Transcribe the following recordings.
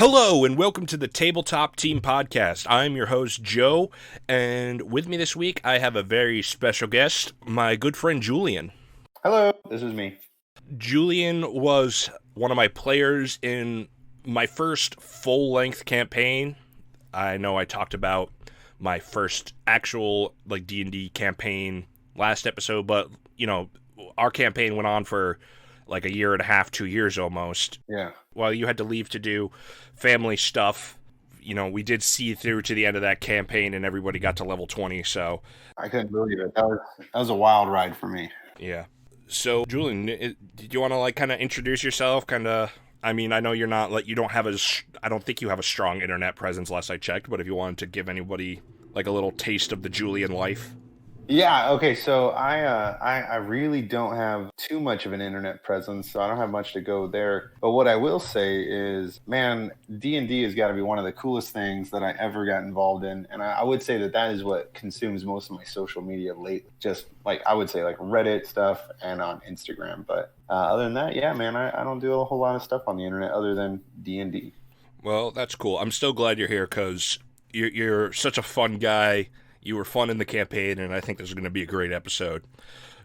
Hello and welcome to the Tabletop Team podcast. I'm your host, Joe, and with me this week I have a very special guest, my good friend Julian. Hello, this is me. Julian was one of my players in my first full-length campaign. I know I talked about my first actual D&D campaign last episode, but our campaign went on for like a year and a half, 2 years almost. Yeah. While you had to leave to do family stuff, we did see through to the end of that campaign and everybody got to level 20, so... I couldn't believe it. That was a wild ride for me. Yeah. So, Julian, did you want to, kind of introduce yourself? I know you're not, you don't have I don't think you have a strong internet presence last I checked, but if you wanted to give anybody, a little taste of the Julian life... Yeah, okay, so I really don't have too much of an internet presence, so I don't have much to go there. But what I will say is, man, D&D has got to be one of the coolest things that I ever got involved in. And I would say that is what consumes most of my social media lately. Just, I would say, Reddit stuff and on Instagram. But other than that, yeah, man, I don't do a whole lot of stuff on the internet other than D&D. Well, that's cool. I'm still glad you're here because you're such a fun guy. You were fun in the campaign, and I think this is going to be a great episode.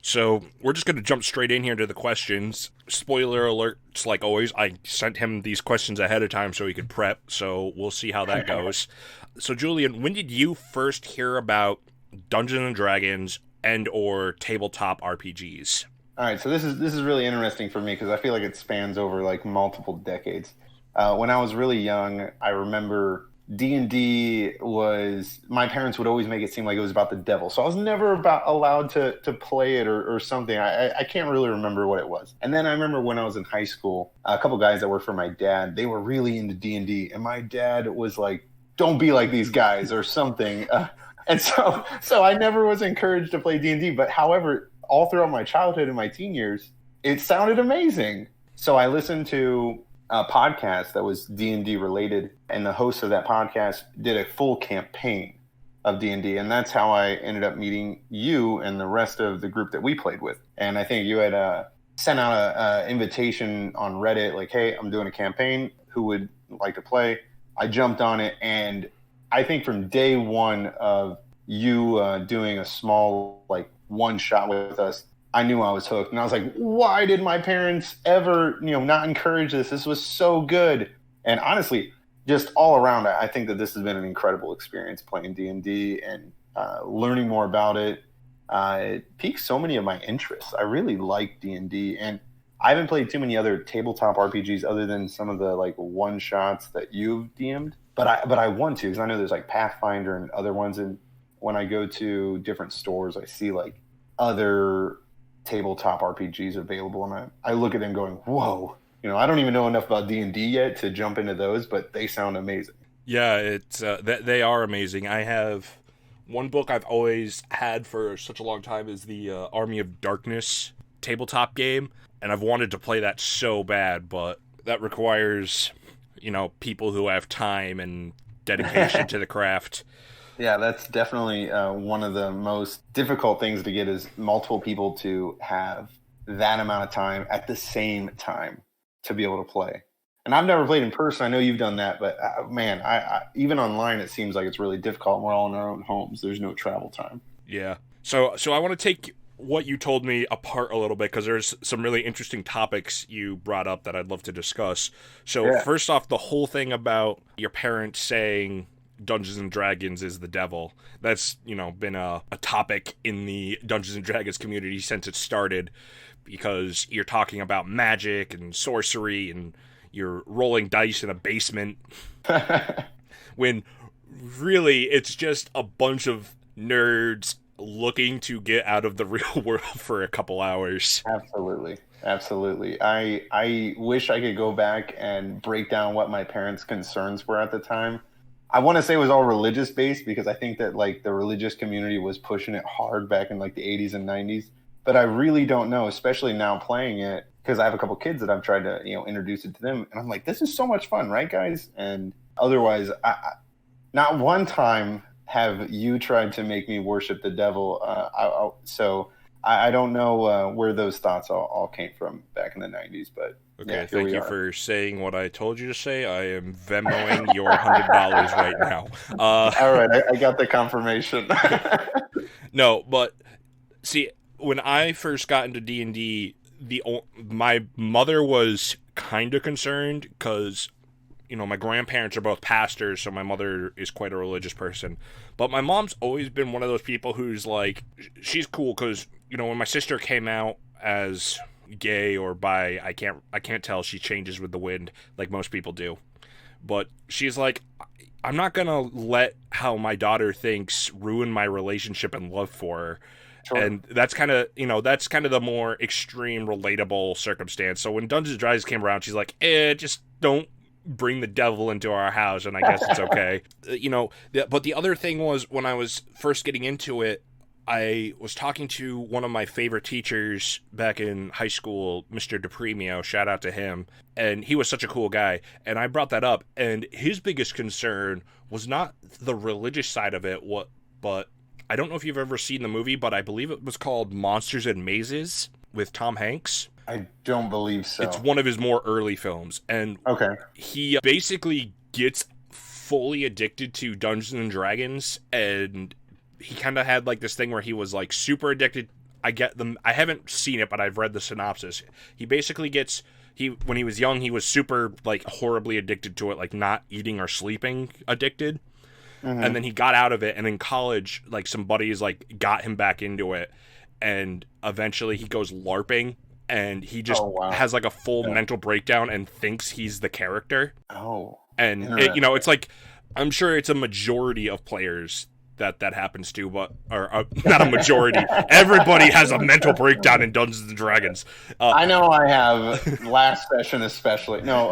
So we're just going to jump straight in here to the questions. Spoiler alerts, like always, I sent him these questions ahead of time so he could prep, so we'll see how that goes. So, Julian, when did you first hear about Dungeons & Dragons and or tabletop RPGs? All right, so this is really interesting for me because I feel like it spans over, multiple decades. When I was really young, I remember... D&D was, my parents would always make it seem like it was about the devil. So I was never allowed to play it or something. I can't really remember what it was. And then I remember when I was in high school, a couple guys that worked for my dad, they were really into D&D. And my dad was like, don't be like these guys or something. And so I never was encouraged to play D&D. But however, all throughout my childhood and my teen years, it sounded amazing. So I listened to a podcast that was D&D related, and the host of that podcast did a full campaign of D&D, and that's how I ended up meeting you and the rest of the group that we played with. And I think you had sent out a invitation on Reddit, like, hey, I'm doing a campaign, who would like to play? I jumped on it, and I think from day one of you doing a small, one shot with us, I knew I was hooked. And I was like, why did my parents ever, not encourage this? This was so good. And honestly, just all around, I think that this has been an incredible experience playing D&D and learning more about it. It piqued so many of my interests. I really like D&D. And I haven't played too many other tabletop RPGs other than some of the one-shots that you've DM'd. But I want to, because I know there's Pathfinder and other ones. And when I go to different stores, I see other tabletop RPGs available, and I look at them going, whoa, I don't even know enough about D&D yet to jump into those, but they sound amazing. Yeah, it's they are amazing. I have one book I've always had for such a long time is the Army of Darkness tabletop game, and I've wanted to play that so bad, but that requires, people who have time and dedication to the craft. Yeah, that's definitely one of the most difficult things to get is multiple people to have that amount of time at the same time to be able to play. And I've never played in person. I know you've done that, but man, I even online it seems like it's really difficult. We're all in our own homes. There's no travel time. Yeah. So I want to take what you told me apart a little bit because there's some really interesting topics you brought up that I'd love to discuss. So yeah. First off, the whole thing about your parents saying Dungeons and Dragons is the devil. That's, been a topic in the Dungeons and Dragons community since it started because you're talking about magic and sorcery and you're rolling dice in a basement when really it's just a bunch of nerds looking to get out of the real world for a couple hours. Absolutely. I wish I could go back and break down what my parents' concerns were at the time. I want to say it was all religious based because I think that the religious community was pushing it hard back in the 80s and 90s. But I really don't know, especially now playing it because I have a couple kids that I've tried to introduce it to them, and I'm like, this is so much fun, right, guys? And otherwise, not one time have you tried to make me worship the devil. So I don't know where those thoughts all came from back in the 90s, but okay, yeah, thank you for saying what I told you to say. I am Venmoing your $100 right now. All right, I got the confirmation. No, but see, when I first got into D&D, my mother was kind of concerned because, my grandparents are both pastors, so my mother is quite a religious person. But my mom's always been one of those people who's like, she's cool because, when my sister came out as gay or bi, I can't tell. She changes with the wind like most people do. But she's like, I'm not gonna let how my daughter thinks ruin my relationship and love for her. Sure. And that's kind of the more extreme, relatable circumstance. So when Dungeons and Dragons came around, she's like, just don't bring the devil into our house, and I guess it's okay. But the other thing was, when I was first getting into it, I was talking to one of my favorite teachers back in high school, Mr. DePremio, shout out to him, and he was such a cool guy, and I brought that up, and his biggest concern was not the religious side of it, but I don't know if you've ever seen the movie, but I believe it was called Monsters and Mazes with Tom Hanks. I don't believe so. It's one of his more early films, and he basically gets fully addicted to Dungeons and Dragons, and he kind of had like this thing where he was like super addicted. I haven't seen it, but I've read the synopsis. He basically when he was young, he was super like horribly addicted to it, like not eating or sleeping addicted. Mm-hmm. And then he got out of it, and in college, like some buddies like got him back into it, and eventually he goes LARPing, and he just has like a full mental breakdown and thinks he's the character. And it's like, I'm sure it's a majority of players that happens to, but not a majority. Everybody has a mental breakdown in Dungeons and Dragons. I know I have last session especially. No,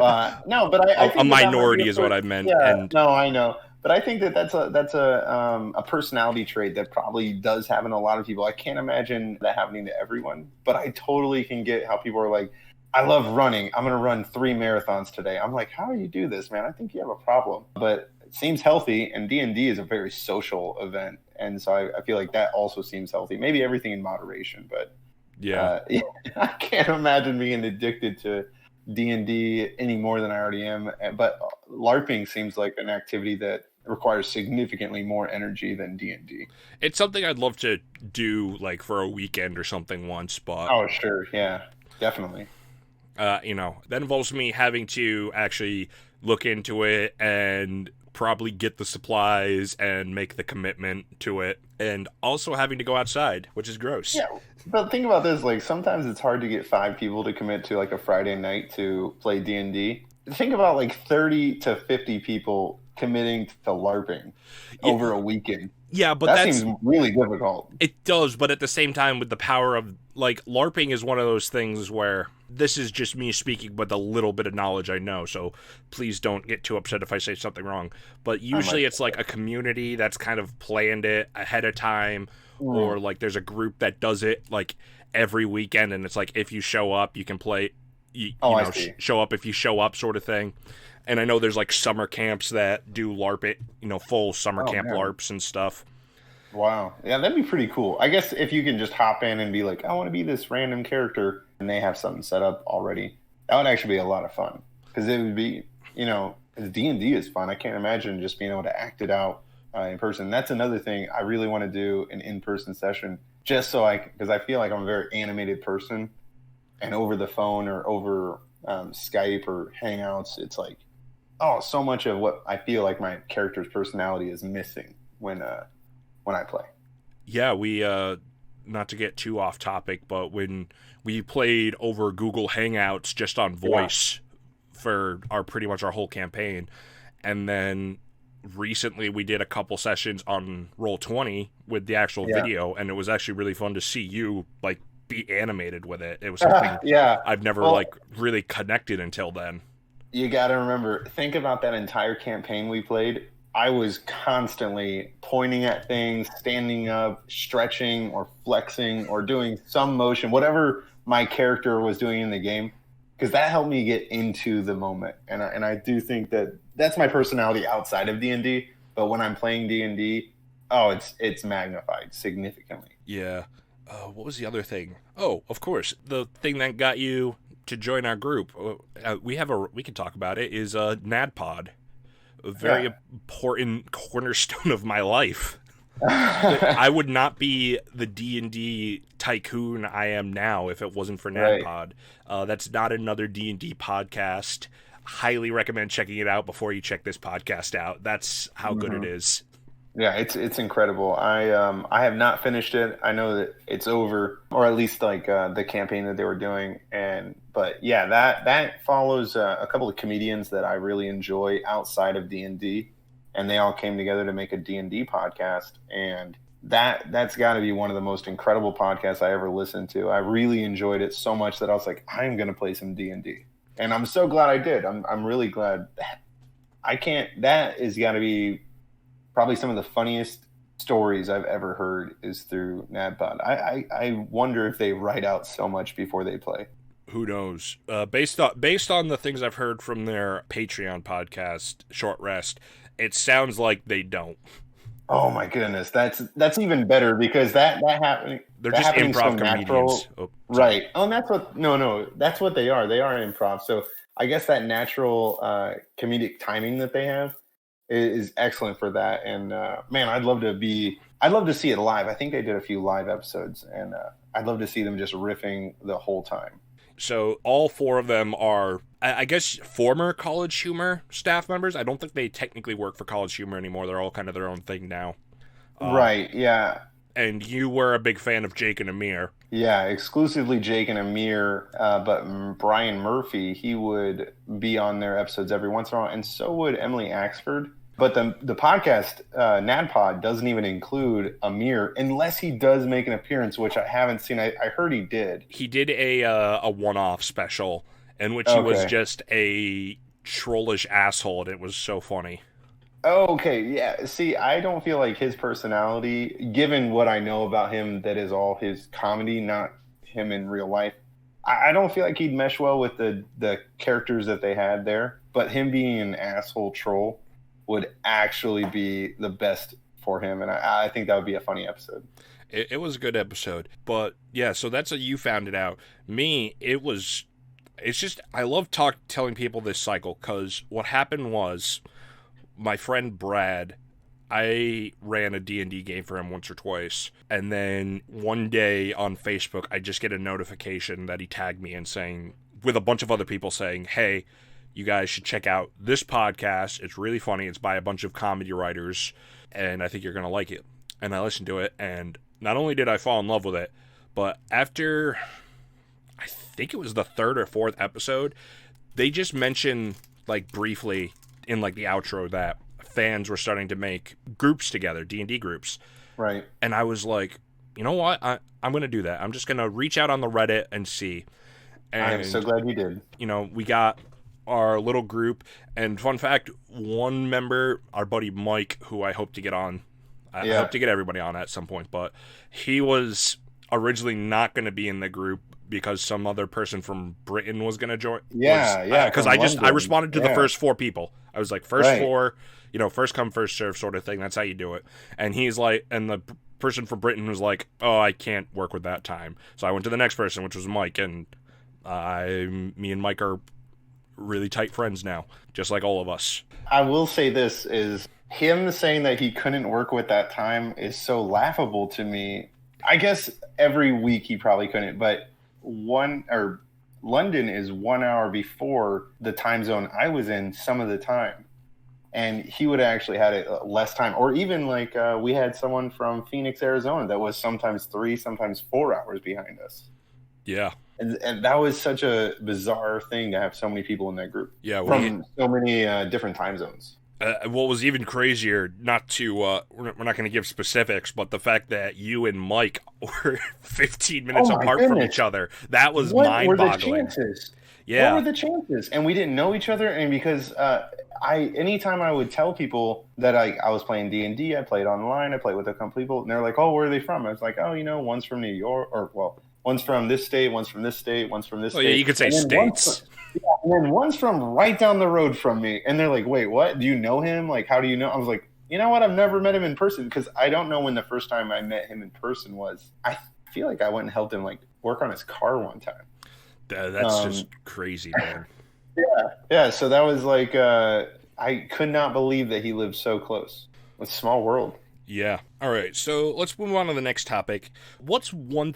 but I think a minority is what I meant. Yeah, no, I know. But I think that's a personality trait that probably does happen to a lot of people. I can't imagine that happening to everyone, but I totally can get how people are like, I love running. I'm going to run 3 marathons today. I'm like, how do you do this, man? I think you have a problem. But it seems healthy, and D&D is a very social event. And so I feel like that also seems healthy. Maybe everything in moderation, but I can't imagine being addicted to D&D any more than I already am. But LARPing seems like an activity that requires significantly more energy than D&D. It's something I'd love to do like for a weekend or something once, but oh sure, yeah, definitely. That involves me having to actually look into it and probably get the supplies and make the commitment to it, and also having to go outside, which is gross. Yeah, but think about this, like sometimes it's hard to get 5 people to commit to like a Friday night to play D&D. Think about like 30 to 50 people committing to LARPing over a weekend. Yeah, but that seems really difficult. It does, but at the same time, with the power of like LARPing is one of those things where this is just me speaking with a little bit of knowledge I know, so please don't get too upset if I say something wrong. But usually it's like a community that's kind of planned it ahead of time, or like there's a group that does it like every weekend, and it's like if you show up, you can play. Show up if you show up, sort of thing. And I know there's like summer camps that do LARP it, full summer camp LARPs and stuff. Wow. Yeah, that'd be pretty cool. I guess if you can just hop in and be like, I want to be this random character, and they have something set up already, that would actually be a lot of fun. Because it would be, D&D is fun. I can't imagine just being able to act it out in person. That's another thing I really want to do, an in-person session, just so because I feel like I'm a very animated person, and over the phone or over Skype or Hangouts, it's like, so much of what I feel like my character's personality is missing when I play. Yeah, we not to get too off topic, but when we played over Google Hangouts just on voice for pretty much our whole campaign, and then recently we did a couple sessions on Roll20 with the actual video, and it was actually really fun to see you like be animated with it. It was something I've never really connected until then. You got to remember, think about that entire campaign we played. I was constantly pointing at things, standing up, stretching or flexing or doing some motion, whatever my character was doing in the game, because that helped me get into the moment. And I do think that's my personality outside of D&D. But when I'm playing D&D, it's magnified significantly. Yeah. what was the other thing? Oh, of course, the thing that got you to join our group. We can talk about it. Is NADPOD, a very important cornerstone of my life. I would not be the D&D tycoon I am now if it wasn't for NADPOD. That's not another D&D podcast. Highly recommend checking it out before you check this podcast out. That's how good it is. Yeah, it's incredible. I have not finished it. I know that it's over, or at least like the campaign that they were doing. But yeah, that follows a couple of comedians that I really enjoy outside of D&D, and they all came together to make a D&D podcast. And that's got to be one of the most incredible podcasts I ever listened to. I really enjoyed it so much that I was like, I'm going to play some D&D, and I'm so glad I did. I'm really glad. That is got to be probably some of the funniest stories I've ever heard is through NADPOD. I wonder if they write out so much before they play. Who knows? Based on the things I've heard from their Patreon podcast, Short Rest, it sounds like they don't. Oh my goodness, that's even better because that happening. They're just improv comedians, right? Oh, and that's what that's what they are. They are improv. So I guess that natural comedic timing that they have is excellent for that. And man, I'd love to see it live. I think they did a few live episodes, and I'd love to see them just riffing the whole time. So all four of them are, I guess, former College Humor staff members. I don't think they technically work for College Humor anymore. They're all kind of their own thing now. Right, yeah. And you were a big fan of Jake and Amir. Yeah, exclusively Jake and Amir. But Brian Murphy, he would be on their episodes every once in a while, and so would Emily Axford. But the podcast, NADPOD, doesn't even include Amir unless he does make an appearance, which I haven't seen. I heard he did. He did a one-off special in which he was just a trollish asshole, and it was so funny. Okay, yeah. See, I don't feel like his personality, given what I know about him, that is all his comedy, not him in real life. I don't feel like he'd mesh well with the characters that they had there. But him being an asshole troll would actually be the best for him, and I think that would be a funny episode. It was a good episode, but yeah, so that's how you found it out. Me, it's just, I love telling people this cycle, because what happened was, my friend Brad, I ran a D&D game for him once or twice, and then one day on Facebook, I just get a notification that he tagged me in saying, with a bunch of other people saying, hey, you guys should check out this podcast. It's really funny. It's by a bunch of comedy writers, and I think you're going to like it. And I listened to it, and not only did I fall in love with it, but after, I think it was the third or fourth episode, they just mentioned, like, briefly in, like, the outro that fans were starting to make groups together, D&D groups. Right. And I was like, you know what? I'm going to do that. I'm just going to reach out on the Reddit and see. And, I am so glad you did. You know, we got our little group, and fun fact, one member, our buddy Mike, who I hope to get on, I hope to get everybody on at some point, but he was originally not going to be in the group because some other person from Britain was going to join. Because I responded to the first four people. I was like, first four, first come, first serve sort of thing. That's how you do it. And he's like, and the person from Britain was like, oh, I can't work with that time. So I went to the next person, which was Mike, and me and Mike are really tight friends now, just like all of us. I will say this is him saying that he couldn't work with that time is so laughable to me. I guess every week he probably couldn't, but London is 1 hour before the time zone I was in some of the time, and he would have actually had it less time. Or even like we had someone from Phoenix, Arizona that was sometimes 3, sometimes 4 hours behind us. Yeah. And that was such a bizarre thing to have so many people in that group. Yeah, from so many different time zones. What was even crazier, not to, we're not going to give specifics, but the fact that you and Mike were 15 minutes apart from each other, that was mind-boggling. What were the chances? Yeah. What were the chances? And we didn't know each other, and because anytime I would tell people that I was playing D&D, I played online, I played with a couple people, and they're like, oh, where are they from? I was like, oh, one's from New York, one's from this state, one's from this state, one's from this state. Yeah, you could say states. And then one's from right down the road from me. And they're like, wait, what? Do you know him? Like, how do you know? I was like, you know what? I've never met him in person, because I don't know when the first time I met him in person was. I feel like I went and helped him like work on his car one time. That's just crazy, man. Yeah. So that was like, I could not believe that he lived so close. It's a small world. Yeah. All right. So let's move on to the next topic. What's one?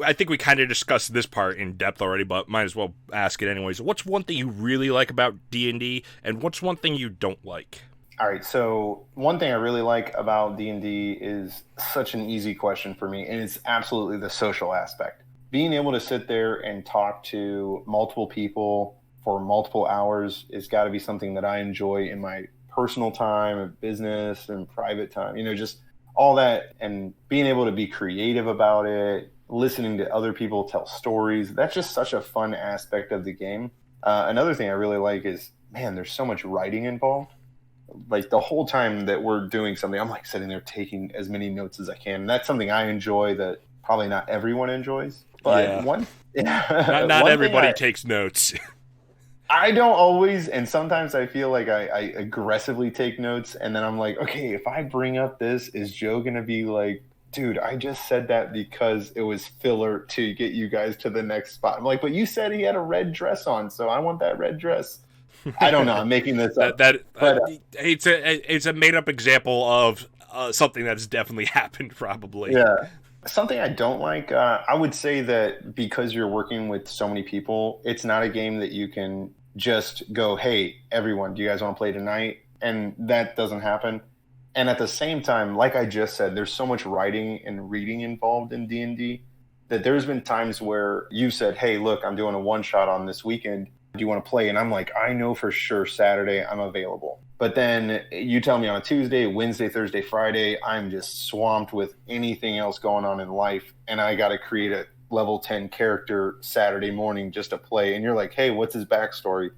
I think we kind of discussed this part in depth already, but might as well ask it anyways. What's one thing you really like about D&D, and what's one thing you don't like? All right. So one thing I really like about D&D is such an easy question for me, and it's absolutely the social aspect. Being able to sit there and talk to multiple people for multiple hours has got to be something that I enjoy in my personal time and business and private time, just all that, and being able to be creative about it, listening to other people tell stories. That's just such a fun aspect of the game. Another thing I really like is, man, there's so much writing involved. Like the whole time that we're doing something, I'm like sitting there taking as many notes as I can. And that's something I enjoy that probably not everyone enjoys. But not everybody takes notes. I don't always, and sometimes I feel like I aggressively take notes, and then I'm like, okay, if I bring up this, is Joe going to be like, dude, I just said that because it was filler to get you guys to the next spot. I'm like, but you said he had a red dress on, so I want that red dress. I don't know. I'm making this up. It's a made-up example of something that's definitely happened, probably. Yeah. Something I don't like, I would say that because you're working with so many people, it's not a game that you can just go, hey, everyone, do you guys want to play tonight? And that doesn't happen. And at the same time, like I just said, there's so much writing and reading involved in D&D that there's been times where you said, hey, look, I'm doing a one-shot on this weekend. Do you want to play? And I'm like, I know for sure Saturday I'm available. But then you tell me on a Tuesday, Wednesday, Thursday, Friday, I'm just swamped with anything else going on in life. And I got to create a level 10 character Saturday morning just to play. And you're like, hey, what's his backstory?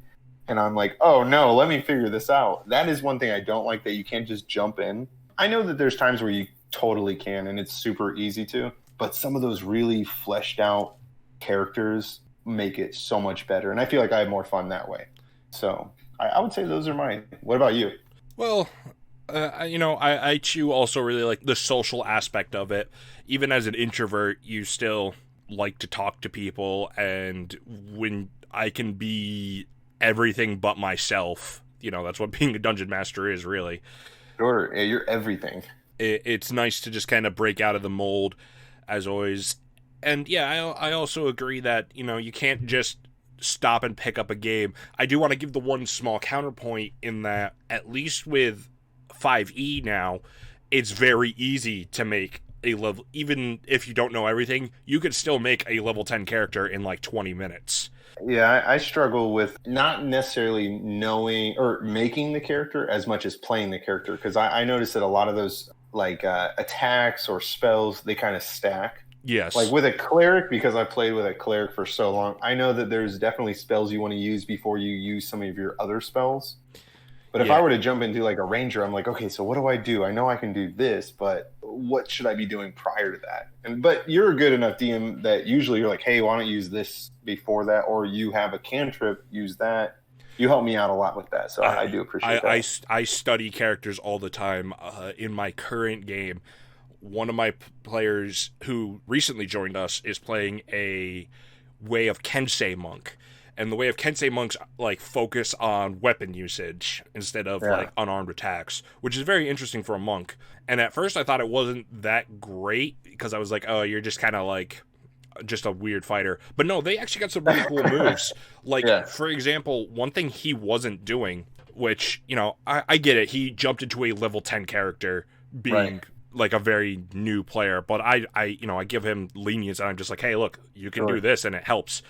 And I'm like, oh, no, let me figure this out. That is one thing I don't like, that you can't just jump in. I know that there's times where you totally can, and it's super easy to. But some of those really fleshed out characters make it so much better. And I feel like I have more fun that way. So I would say those are mine. What about you? Well, I too also really like the social aspect of it. Even as an introvert, you still like to talk to people, and when I can be everything but myself, that's what being a dungeon master is, really. Sure, yeah, you're everything. It's nice to just kind of break out of the mold, as always. And yeah, I also agree that, you can't just stop and pick up a game. I do want to give the one small counterpoint in that, at least with 5e now, it's very easy to make a level, even if you don't know everything, you could still make a level 10 character in like 20 minutes. Yeah, I struggle with not necessarily knowing or making the character as much as playing the character, because I noticed that a lot of those like attacks or spells, they kind of stack. Yes. Like with a cleric, because I played with a cleric for so long, I know that there's definitely spells you want to use before you use some of your other spells. But if I were to jump into like a ranger, I'm like, okay, so what do I do? I know I can do this, but what should I be doing prior to that? But you're a good enough DM that usually you're like, hey, why don't you use this before that? Or you have a cantrip, use that. You help me out a lot with that, so I do appreciate that. I study characters all the time. In my current game, one of my players who recently joined us is playing a Way of Kensei monk. And the Way of Kensei monks like focus on weapon usage instead of like unarmed attacks, which is very interesting for a monk. And at first I thought it wasn't that great because I was like, oh, you're just kind of like just a weird fighter. But no, they actually got some really cool moves. Like, for example, one thing he wasn't doing, which, I get it. He jumped into a level 10 character being like a very new player, but I give him lenience, and I'm just like, hey, look, you can do this and it helps.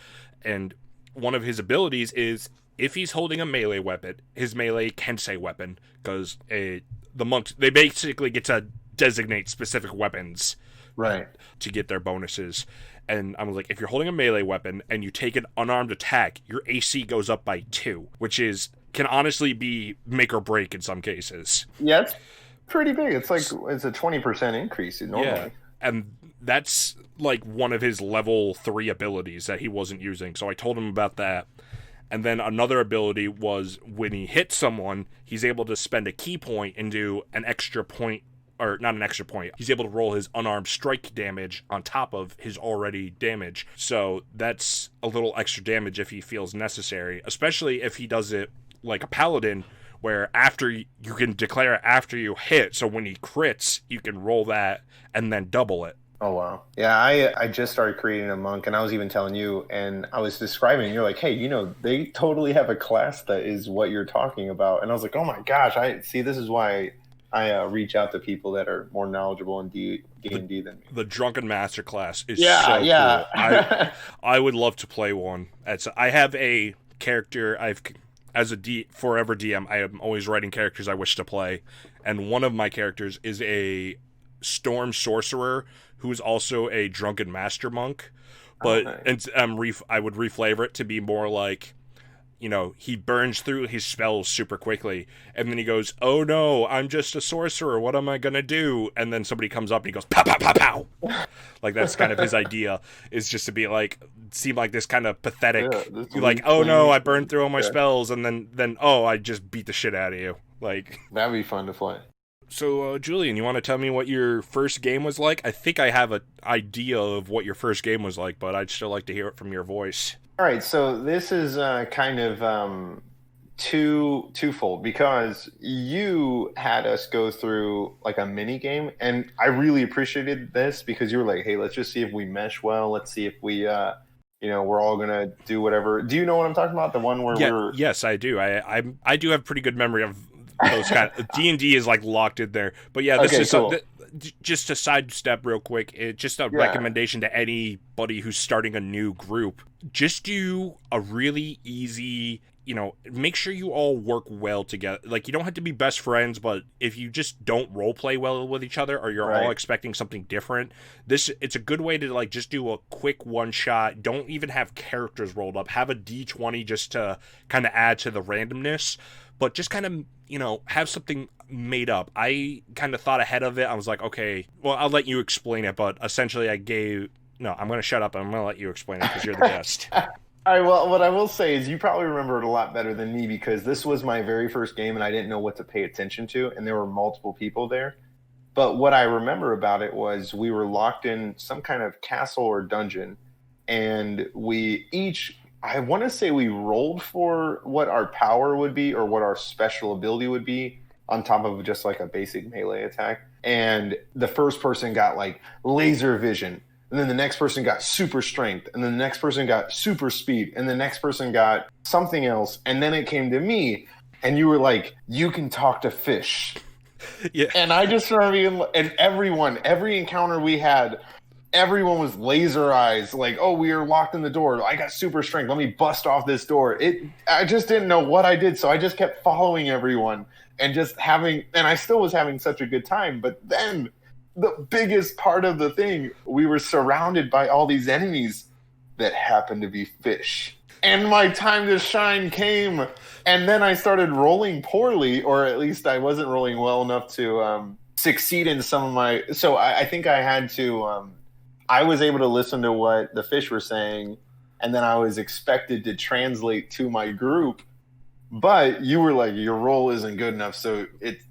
And one of his abilities is if he's holding a melee weapon, his melee Kensei weapon, because the monks, they basically get to designate specific weapons to get their bonuses. And I was like, if you're holding a melee weapon and you take an unarmed attack, your AC goes up by 2, which can honestly be make or break in some cases. Yeah, it's pretty big. It's a 20% increase normally. Yeah. And that's like one of his level 3 abilities that he wasn't using. So I told him about that. And then another ability was when he hits someone, he's able to spend a key point and do an extra point or not an extra point. He's able to roll his unarmed strike damage on top of his already damage. So that's a little extra damage if he feels necessary, especially if he does it like a paladin, where after you can declare it after you hit. So when he crits, you can roll that and then double it. Oh, wow. Yeah, I just started creating a monk, and I was even telling you, and I was describing, and you're like, hey, they totally have a class that is what you're talking about. And I was like, oh my gosh, this is why I reach out to people that are more knowledgeable in D&D than me. The Drunken Master class is cool. I would love to play one. I have a character as a forever DM, I am always writing characters I wish to play, and one of my characters is a Storm Sorcerer who is also a Drunken Master Monk, but I would reflavor it to be more like, he burns through his spells super quickly, and then he goes, oh no, I'm just a sorcerer, what am I gonna do? And then somebody comes up and he goes, pow, pow, pow, pow. Like, that's kind of his idea, is just to be like, seem like this kind of pathetic, like, oh no, I burned through all my spells, and then I just beat the shit out of you. Like, that'd be fun to play. So, Julian, you want to tell me what your first game was like? I think I have an idea of what your first game was like, but I'd still like to hear it from your voice. All right, so this is kind of twofold, because you had us go through like a mini game, and I really appreciated this because you were like, hey, let's just see if we mesh well. Let's see if we, we're all going to do whatever. Do you know what I'm talking about? The one where Yes, I do. I do have pretty good memory of those kind of D&D is like locked in there, but yeah, this is cool. Just a sidestep real quick. Just a recommendation to anybody who's starting a new group. Just do a really easy, make sure you all work well together. Like, you don't have to be best friends, but if you just don't role play well with each other, or you're all expecting something different, it's a good way to like just do a quick one shot. Don't even have characters rolled up. Have a D20 just to kind of add to the randomness, but just kind of, have something made up. I kind of thought ahead of it. I was like, okay, well, I'll let you explain it, but essentially I'm going to shut up and I'm going to let you explain it because you're the guest. All right, well, what I will say is you probably remember it a lot better than me, because this was my very first game and I didn't know what to pay attention to, and there were multiple people there. But what I remember about it was we were locked in some kind of castle or dungeon, and I want to say we rolled for what our power would be or what our special ability would be on top of just like a basic melee attack. And the first person got like laser vision, and then the next person got super strength, and then the next person got super speed, and the next person got something else. And then it came to me, and you were like, you can talk to fish. Yeah. And I just remember, and every encounter we had, everyone was laser eyes, like, oh, we are locked in the door. I got super strength. Let me bust off this door. I just didn't know what I did, so I just kept following everyone and I still was having such a good time. But then the biggest part of the thing, we were surrounded by all these enemies that happened to be fish. And my time to shine came, and then I started rolling poorly, or at least I wasn't rolling well enough to succeed in some of my... So I think I had to... I was able to listen to what the fish were saying, and then I was expected to translate to my group. But you were like, your role isn't good enough, so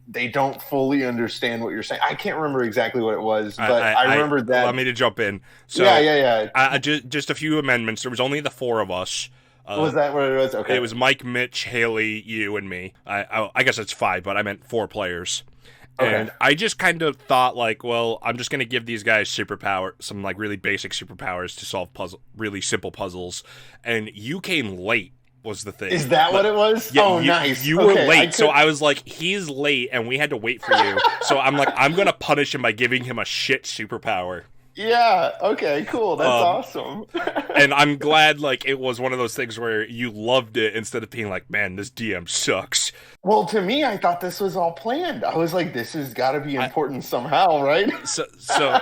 they don't fully understand what you're saying. I can't remember exactly what it was, but I remember that. Allow me to jump in. So, yeah. Just a few amendments. There was only the four of us. Was that what it was? Okay. It was Mike, Mitch, Haley, you, and me. I guess it's 5, but I meant 4 players. Okay. And I just kind of thought, like, well, I'm just going to give these guys some like really basic superpowers to solve really simple puzzles. And you came late was the thing. Is that what it was? Yeah, nice. You were late, so I was like, he's late, and we had to wait for you. So I'm like, I'm going to punish him by giving him a shit superpower. Yeah, okay, cool. That's awesome. And I'm glad, like, it was one of those things where you loved it instead of being like, man, this DM sucks. Well, to me, I thought this was all planned. I was like, this has got to be important somehow, right? So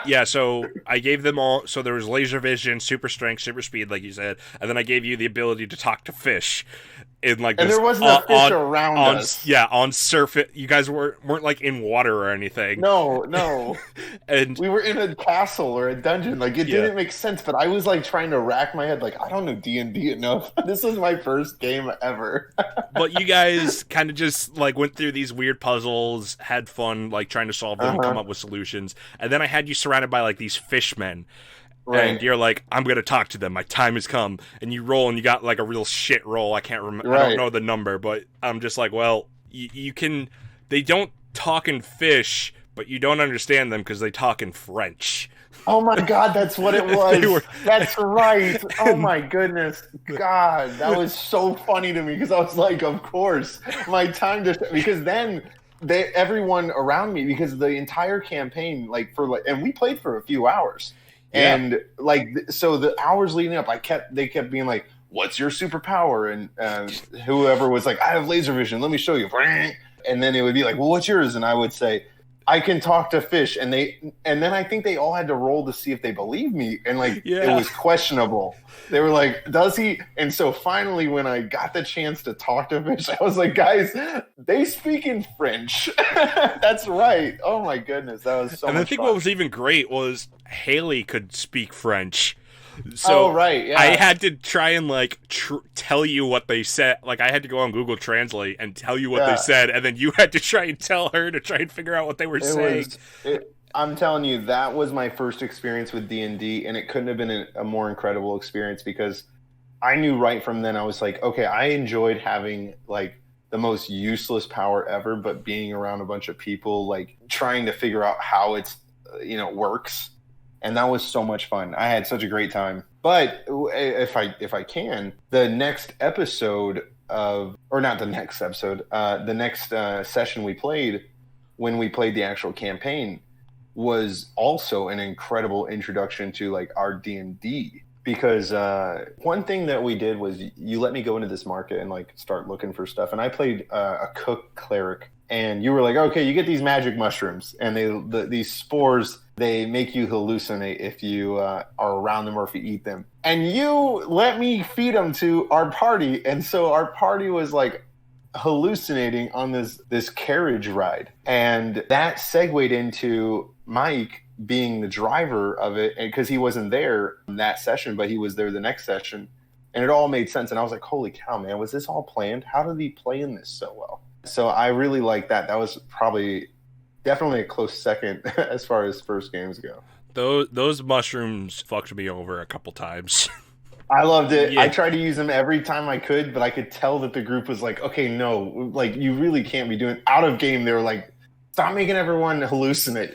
Yeah, so I gave them all. So there was laser vision, super strength, super speed, like you said, and then I gave you the ability to talk to fish in like And this there wasn't a fish around on us. yeah on surface. You guys weren't like in water or anything. No, no. And We were in a castle or a dungeon. Like, it yeah, didn't make sense, but I was like trying to rack my head. Like, I don't know D&D enough. This was my first game ever. but you guys kind of just like went through these weird puzzles, had fun like trying to solve them, come Uh-huh. up with solutions, and then I had you surrounded by like these fishmen. And Right. you're like, I'm gonna talk to them. My time has come. And you roll, and you got like a real shit roll. I can't remember. I don't Right. know the number, but I'm just like, well, you can. They don't talk in fish, but you don't understand them because they talk in French. Oh my God, that's what it They was. were, That's right. Oh and, my goodness. God, that was so funny to me because I was like, of course, my time to because then everyone around me because the entire campaign and we played for a few hours. yeah, And so the hours leading up, they kept being like, "What's your superpower?" And whoever was like, "I have laser vision. Let me show you." And then it would be like, "Well, what's yours?" And I would say, "I can talk to fish." And then I think they all had to roll to see if they believed me, and like it yeah. was questionable. They were like, "Does he?" And so finally, when I got the chance to talk to fish, I was like, "Guys, they speak in French." That's right. Oh my goodness, that was so And I much think fun. what was even great was Haley could speak French. Oh So right, I yeah. had to try and like tell you what they said. Like I had to go on Google Translate and tell you what they Yeah, said, and then you had to try and tell her to try and figure out what they were it saying. was. I'm telling you, that was my first experience with D&D, and it couldn't have been a more incredible experience because I knew right from then I was like, okay, I enjoyed having like the most useless power ever, but being around a bunch of people, like trying to figure out how works, and that was so much fun. I had such a great time. But if I can, the next episode of or not the next episode, the next session we played when we played the actual campaign was also an incredible introduction to like our D&D because one thing that we did was you let me go into this market and like start looking for stuff, and I played a cook cleric, and you were like, okay, you get these magic mushrooms, and these spores, they make you hallucinate if you are around them or if you eat them, and you let me feed them to our party, and so our party was like hallucinating on this carriage ride, and that segued into Mike being the driver of it, and because he wasn't there in that session, but he was there the next session, and it all made sense. And I was like, "Holy cow, man! Was this all planned? How did he play in this so well?" So I really like that. That was probably definitely a close second as far as first games go. Those mushrooms fucked me over a couple times. I loved it. I Yeah, tried to use them every time I could, but I could tell that the group was like, "Okay, no, like you really can't be doing." Out of game, they were like, "Stop making everyone hallucinate."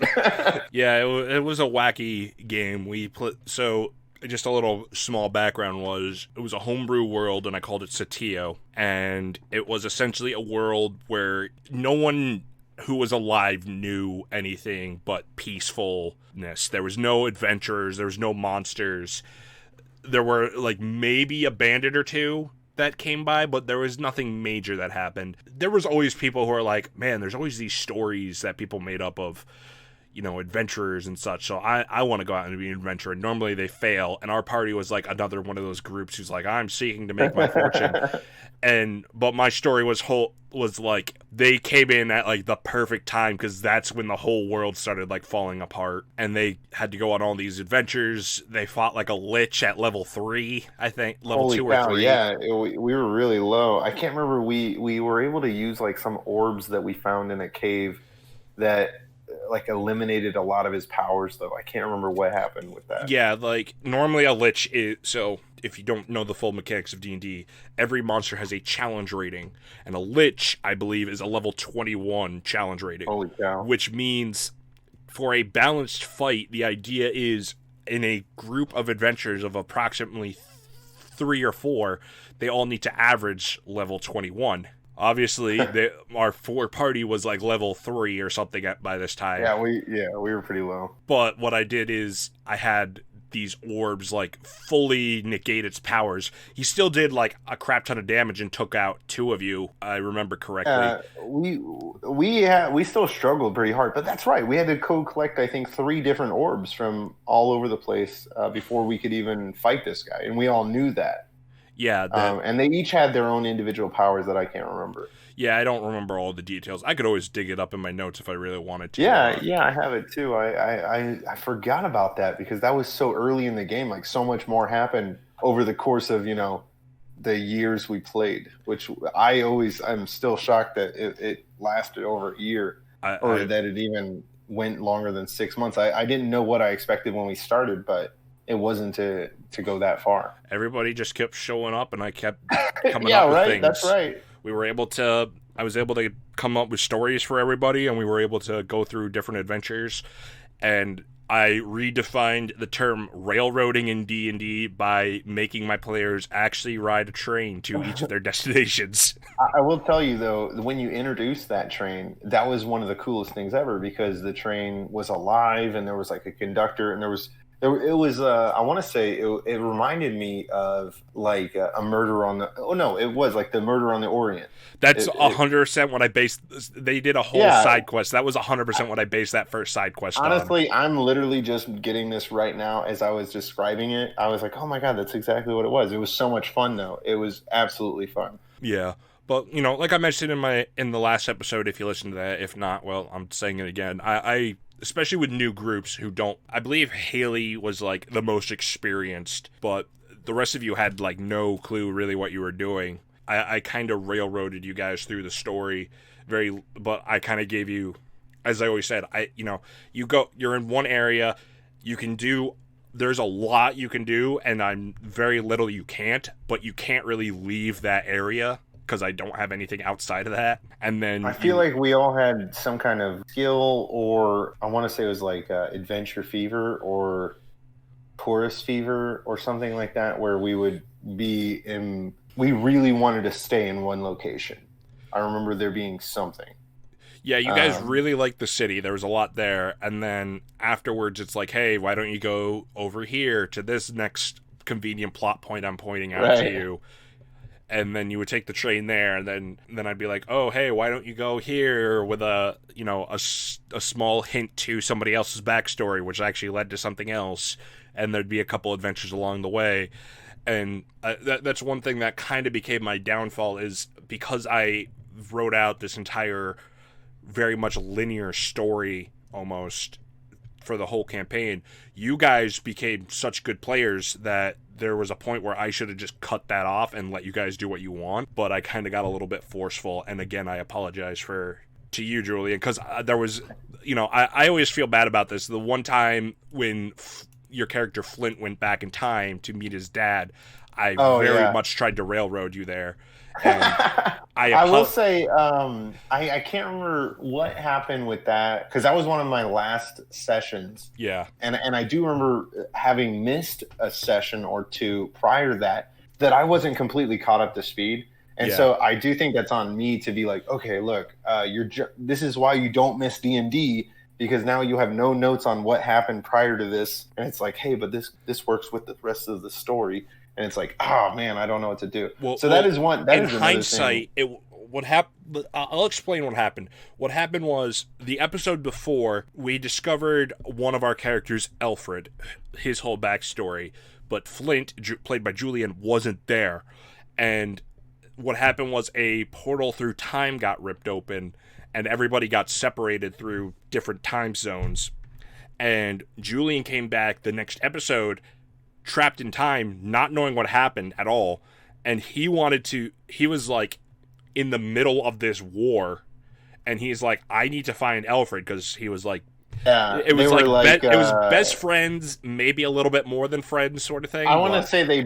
yeah. It was a wacky game. We put so. Just a little small background was it was a homebrew world, and I called it Satio, and it was essentially a world where no one who was alive knew anything but peacefulness. There was no adventurers, there was no monsters. There were like maybe a bandit or two that came by, but there was nothing major that happened. There was always people who are like, man, there's always these stories that people made up of, adventurers and such. So I want to go out and be an adventurer. Normally they fail, and our party was like another one of those groups who's like, I'm seeking to make my fortune. But my story was like they came in at like the perfect time because that's when the whole world started like falling apart, and they had to go on all these adventures. They fought like a lich at level 3, I think, level Holy 2 or cow! 3. Yeah, we were really low. I can't remember. We were able to use like some orbs that we found in a cave that like eliminated a lot of his powers. Though I can't remember what happened with that. Yeah, like normally a lich is so. If you don't know the full mechanics of D&D, every monster has a challenge rating, and a lich, I believe, is a level 21 challenge rating. Holy cow! Which means for a balanced fight, the idea is in a group of adventurers of approximately 3 or 4, they all need to average level 21. Obviously, our 4 party was like level 3 or something by this time. We were pretty low. But what I did is I had these orbs like fully negate its powers. He still did like a crap ton of damage and took out 2 of you, I remember correctly. we still struggled pretty hard, but that's right. We had to collect, I think, 3 different orbs from all over the place before we could even fight this guy, and we all knew that. Yeah, and they each had their own individual powers that I can't remember. Yeah, I don't remember all the details. I could always dig it up in my notes if I really wanted to. Yeah, I have it too. I forgot about that because that was so early in the game. Like, so much more happened over the course of, the years we played, which I'm still shocked that it lasted over a year, or that it even went longer than 6 months. I didn't know what I expected when we started, but it wasn't to go that far. Everybody just kept showing up, and I kept coming up with things. That's right. I was able to come up with stories for everybody, and we were able to go through different adventures, and I redefined the term railroading in D&D by making my players actually ride a train to each of their destinations. I will tell you, though, when you introduced that train, that was one of the coolest things ever, because the train was alive, and there was like a conductor, and it was I want to say it reminded me of like a murder on the it was like the Murder on the Orient. That's 100% what I based. They did a whole side quest. That was 100% what I based that first side quest on. Honestly, I'm literally just getting this right now as I was describing it. I was like, oh my god, that's exactly what it was. It was so much fun, though. It was absolutely fun. Yeah. But, like I mentioned in the last episode, if you listen to that, if not, well, I'm saying it again. I especially with new groups who don't, I believe Haley was like the most experienced, but the rest of you had like no clue really what you were doing. I kind of railroaded you guys through the story but I kind of gave you, as I always said, you're in one area, there's a lot you can do, and I'm very little you can't, but you can't really leave that area because I don't have anything outside of that. And then I feel like we all had some kind of skill, or I want to say it was like adventure fever or tourist fever or something like that, where we would we really wanted to stay in one location. I remember there being something. Yeah, you guys really liked the city. There was a lot there. And then afterwards, it's like, hey, why don't you go over here to this next convenient plot point I'm pointing out to you? And then you would take the train there, and then I'd be like, oh, hey, why don't you go here with a small hint to somebody else's backstory, which actually led to something else. And there'd be a couple adventures along the way. And that's one thing that kind of became my downfall, is because I wrote out this entire very much linear story almost for the whole campaign, you guys became such good players that there was a point where I should have just cut that off and let you guys do what you want, but I kind of got a little bit forceful, and again, I apologize to you, Julian, because there was, I always feel bad about this. The one time when your character Flint went back in time to meet his dad, I very much tried to railroad you there. And I will say, I can't remember what happened with that, because that was one of my last sessions. Yeah. And I do remember having missed a session or two prior to that I wasn't completely caught up to speed. And so I do think that's on me to be like, okay, look, this is why you don't miss D&D, because now you have no notes on what happened prior to this. And it's like, hey, but this works with the rest of the story. And it's like, oh man, I don't know what to do. That is one. That in is hindsight, what happened? I'll explain what happened. What happened was, the episode before, we discovered one of our characters, Alfred, his whole backstory, but Flint, played by Julian, wasn't there. And what happened was a portal through time got ripped open, and everybody got separated through different time zones. And Julian came back the next episode, trapped in time, not knowing what happened at all, and he was like in the middle of this war, and he's like, I need to find Alfred, because he was like, it was like it was best friends, maybe a little bit more than friends, sort of thing. I want to say they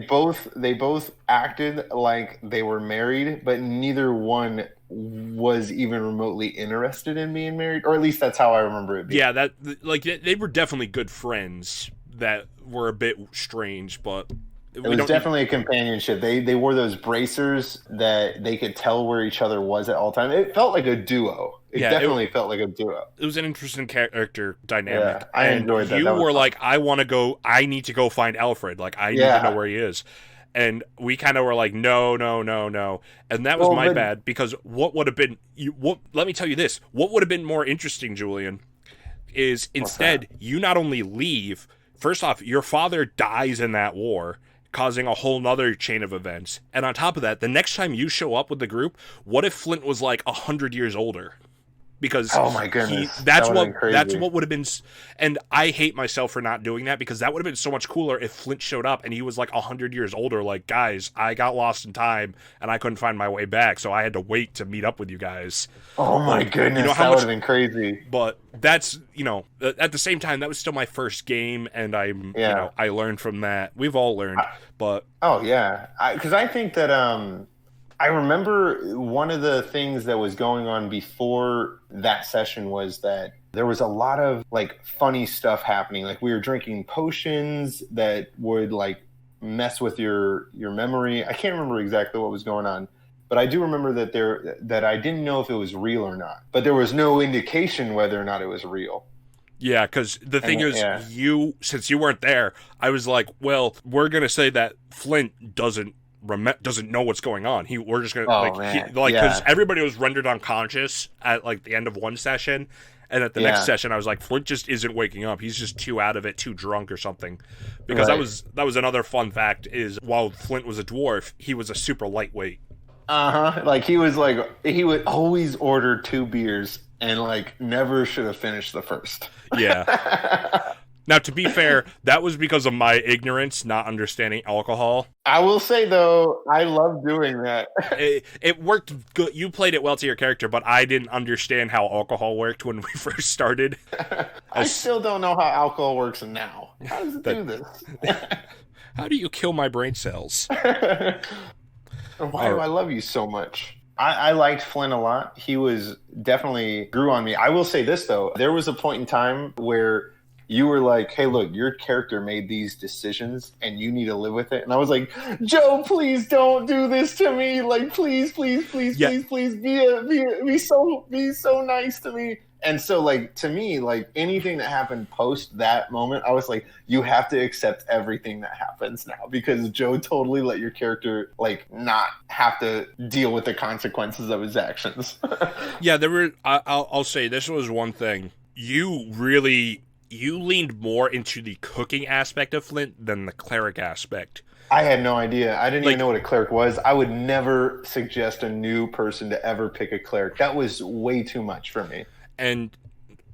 both acted like they were married, but neither one was even remotely interested in being married, or at least that's how I remember it being. Yeah, that, like, they were definitely good friends that were a bit strange, but it was definitely a companionship. They wore those bracers that they could tell where each other was at all times. It felt like a duo. It definitely felt like a duo. It was an interesting character dynamic. Yeah, I enjoyed that. You were like, I need to go find Alfred. Like, I need to know where he is. And we kind of were like, no, no, no, no. And that was my bad, because what would have been, let me tell you this, what would have been more interesting, Julian, is instead you not only leave, first off, your father dies in that war, causing a whole nother chain of events. And on top of that, the next time you show up with the group, what if Flint was like 100 years older? Because oh my goodness, that's what would have been, and I hate myself for not doing that, because that would have been so much cooler if Flint showed up and he was like 100 years older. Like, guys, I got lost in time and I couldn't find my way back, so I had to wait to meet up with you guys. Oh my goodness, that would have been crazy. But that's, at the same time, that was still my first game, and I learned from that. We've all learned, but oh yeah, because I think that I remember one of the things that was going on before that session was that there was a lot of like funny stuff happening. Like we were drinking potions that would like mess with your memory. I can't remember exactly what was going on, but I do remember that I didn't know if it was real or not. But there was no indication whether or not it was real. Yeah, because the thing is, since you weren't there, I was like, well, we're gonna say that Flint doesn't know what's going on. We're just gonna because everybody was rendered unconscious at like the end of one session, and at the next session I was like, Flint just isn't waking up. He's just too out of it, too drunk or something. Because that was another fun fact, is while Flint was a dwarf, he was a super lightweight. Like he would always order 2 beers and like never should have finished the first. Yeah. Now, to be fair, that was because of my ignorance, not understanding alcohol. I will say, though, I love doing that. It worked good. You played it well to your character, but I didn't understand how alcohol worked when we first started. I still don't know how alcohol works now. How does it do this? How do you kill my brain cells? Why do I love you so much? I liked Flynn a lot. He was definitely grew on me. I will say this, though. There was a point in time where you were like, hey, look, your character made these decisions and you need to live with it. And I was like, Joe, please don't do this to me. Like, please, please, please, please, please be so nice to me. And so, like, to me, like, anything that happened post that moment, I was like, you have to accept everything that happens now, because Joe totally let your character, like, not have to deal with the consequences of his actions. Yeah, I'll say this was one thing. You leaned more into the cooking aspect of Flint than the cleric aspect. I had no idea. I didn't even know what a cleric was. I would never suggest a new person to ever pick a cleric. That was way too much for me. And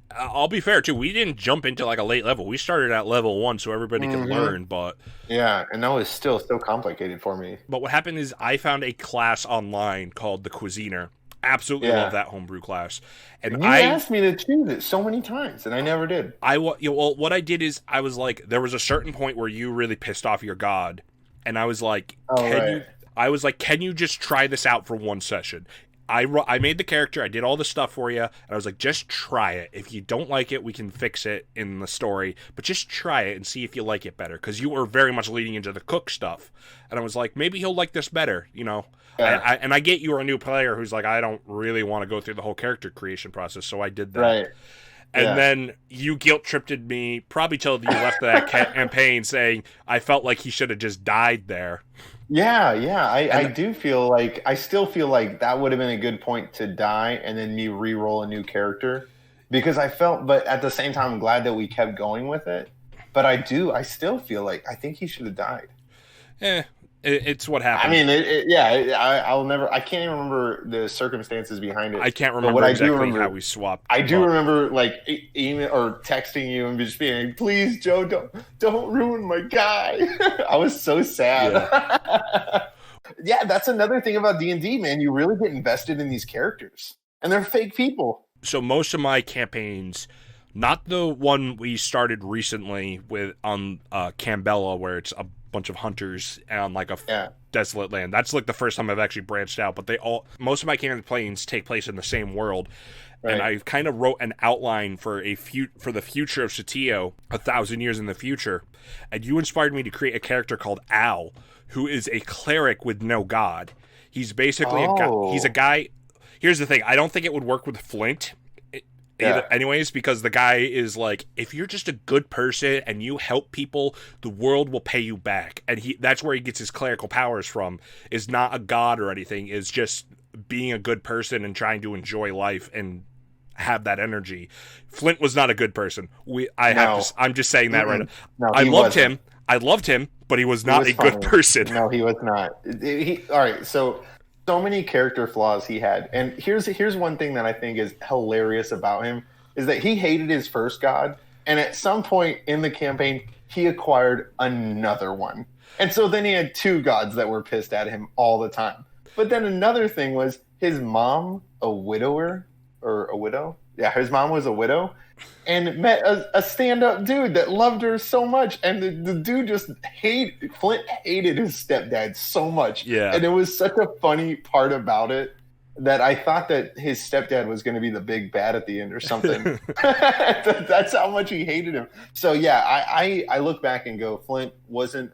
I'll be fair, too. We didn't jump into like a late level. We started at level 1 so everybody could learn, but... Yeah, and that was still so complicated for me. But what happened is I found a class online called the Cuisiner. Absolutely love that homebrew class. And you asked me to choose it so many times, and I never did. What I did is I was like, there was a certain point where you really pissed off your god, and I was like, can you just try this out for one session? I made the character, I did all the stuff for you, and I was like, just try it. If you don't like it, we can fix it in the story, but just try it and see if you like it better, because you were very much leading into the cook stuff. And I was like, maybe he'll like this better, Yeah. I get you are a new player who's like, I don't really want to go through the whole character creation process, so I did that. Right. And then you guilt-tripped me probably till you left that campaign saying, I felt like he should have just died there. Yeah. I still feel like that would have been a good point to die and then me re-roll a new character. Because but at the same time, I'm glad that we kept going with it. But I still feel like I think he should have died. It's what happened. I mean, I can't even remember the circumstances behind it. I can't remember exactly how we swapped. I do remember like email or texting you and just being like, please, Joe, don't ruin my guy. I was so sad. Yeah, that's another thing about D&D, man. You really get invested in these characters. And they're fake people. So most of my campaigns, not the one we started recently on Cambella, where it's a bunch of hunters on like a desolate land. That's like the first time I've actually branched out, but most of my campaigns take place in the same world. Right. And I kind of wrote an outline for the future of Satio, 1,000 years in the future. And you inspired me to create a character called Al, who is a cleric with no god. He's basically a guy. He's a guy. Here's the thing. I don't think it would work with Flint. anyways, because the guy is like, if you're just a good person and you help people, the world will pay you back. And that's where he gets his clerical powers from, is not a god or anything, is just being a good person and trying to enjoy life and have that energy. Flint was not a good person. I'm just saying that right now. I loved him, but he was not a good person. No, he was not. All right, so many character flaws he had. And here's one thing that I think is hilarious about him, is that he hated his first god, and at some point in the campaign, he acquired another one. And so then he had two gods that were pissed at him all the time. But then another thing was his mom, a widower, or a widow? Yeah, his mom was a widow, and met a stand-up dude that loved her so much. And the dude Flint hated his stepdad so much. Yeah. And it was such a funny part about it that I thought that his stepdad was going to be the big bad at the end or something. That's how much he hated him. So yeah, I look back and go, Flint wasn't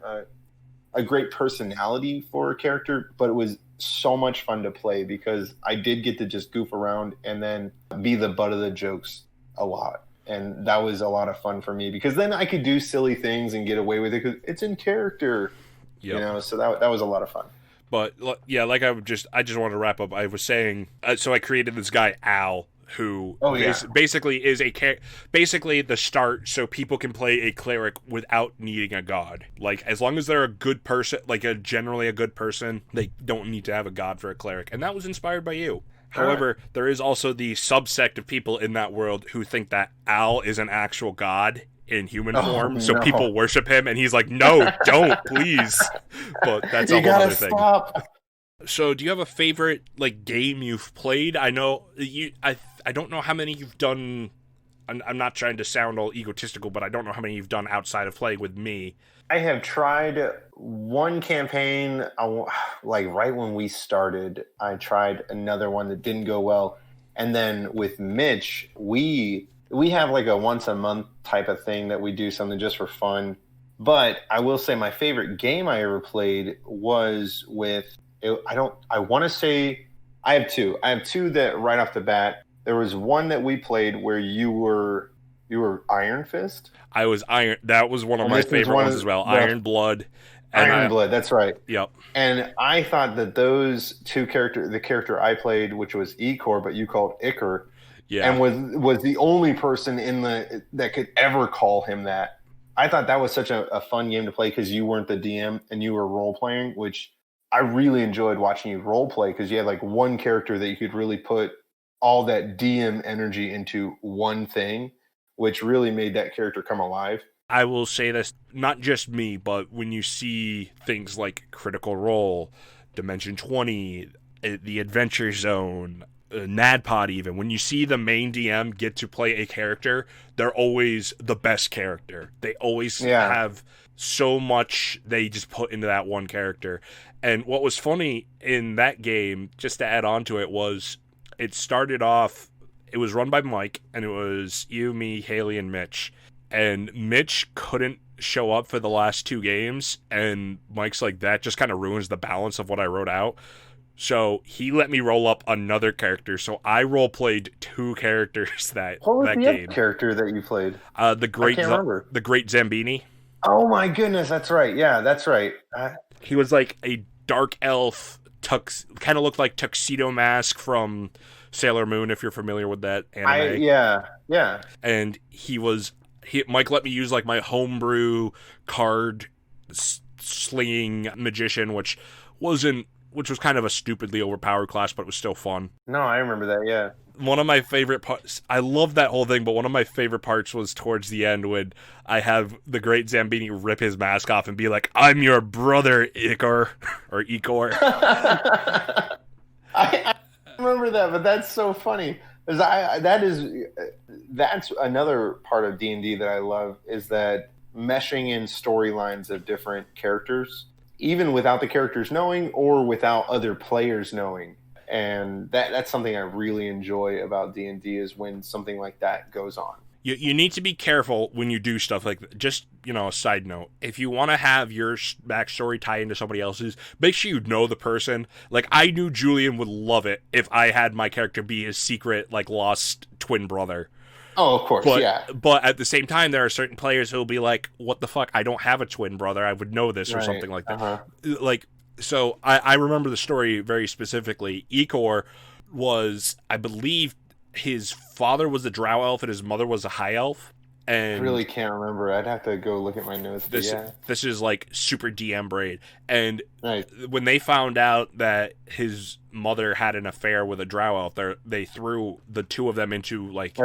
a great personality for a character, but it was so much fun to play because I did get to just goof around and then be the butt of the jokes a lot. And that was a lot of fun for me because then I could do silly things and get away with it because it's in character, so that was a lot of fun. But yeah, like I just wanted to wrap up. I was saying, so I created this guy, Al, who basically is basically the start so people can play a cleric without needing a god. Like, as long as they're a good person, like generally a good person, they don't need to have a god for a cleric. And that was inspired by you. However, there is also the subsect of people in that world who think that Al is an actual god in human form, so people worship him, and he's like, no, don't, please. But that's a whole other thing. Stop. So, do you have a favorite game you've played? I know I don't know how many you've done. I'm not trying to sound all egotistical, but I don't know how many you've done outside of playing with me. I have tried one campaign, right when we started. I tried another one that didn't go well, and then with Mitch, we have a once a month type of thing that we do something just for fun. But I will say my favorite game I ever played was with. I want to say I have two. I have two that right off the bat. There was one that we played where you were Iron Fist. I was Iron. That was one of my favorite ones as well. Iron Blood. Iron Blood. That's right. Yep. And I thought that those two the character I played, which was Ecor, but you called Icar, and was the only person that could ever call him that. I thought that was such a fun game to play because you weren't the DM and you were role playing, which I really enjoyed watching you role play because you had one character that you could really put all that DM energy into one thing, which really made that character come alive. I will say this, not just me, but when you see things like Critical Role, Dimension 20, the Adventure Zone, NADPOD even, when you see the main DM get to play a character, they're always the best character. They always have so much they just put into that one character. And what was funny in that game, just to add on to it, was it started off, it was run by Mike, and it was you, me, Haley, and Mitch. And Mitch couldn't show up for the last two games, and Mike's like, that just kind of ruins the balance of what I wrote out. So he let me roll up another character. So I role played two characters that game. What was the other character that you played? The Great Zambini. Oh my goodness, that's right. Yeah, that's right. He was like a dark elf, kind of looked like Tuxedo Mask from Sailor Moon, if you're familiar with that anime. Yeah. And Mike let me use my homebrew card slinging magician, which was kind of a stupidly overpowered class, but it was still fun. No, I remember that, yeah. One of my favorite parts, I love that whole thing, but one of my favorite parts was towards the end when I have the Great Zambini rip his mask off and be like, I'm your brother, Icor, or Ecor. I remember that, but that's so funny. That's another part of D&D that I love, is that meshing in storylines of different characters, even without the characters knowing or without other players knowing. And that's something I really enjoy about D&D, is when something like that goes on. You need to be careful when you do stuff like that. Just, a side note. If you want to have your backstory tie into somebody else's, make sure you know the person. Like, I knew Julian would love it if I had my character be his secret, like, lost twin brother. Oh, of course, yeah. But at the same time, there are certain players who will be like, what the fuck? I don't have a twin brother. I would know this or something like that. Like, so I remember the story very specifically. Ikor was, I believe, his father was the drow elf and his mother was a high elf. And I really can't remember. I'd have to go look at my notes. This is like super DM braid. And right. When they found out that his mother had an affair with a drow elf, they threw the two of them into like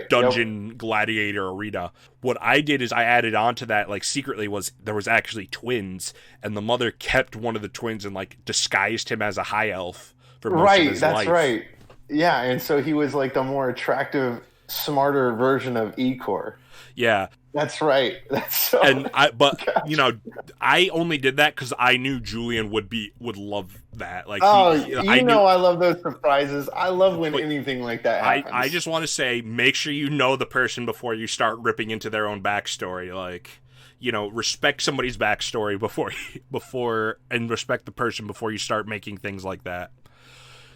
dungeon gladiator arena. What I did is I added on to that, like, secretly, was there was actually twins, and the mother kept one of the twins and like disguised him as a high elf for most of his life. Right, that's right. Yeah, and so he was like the more attractive, smarter version of Ikor. Yeah, that's right. That's so. And I only did that because I knew Julian would love that. Like, I love those surprises. I love when anything like that happens. I just want to say, make sure you know the person before you start ripping into their own backstory. Like, respect somebody's backstory and respect the person before you start making things like that.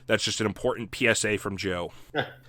That's just an important PSA from Joe.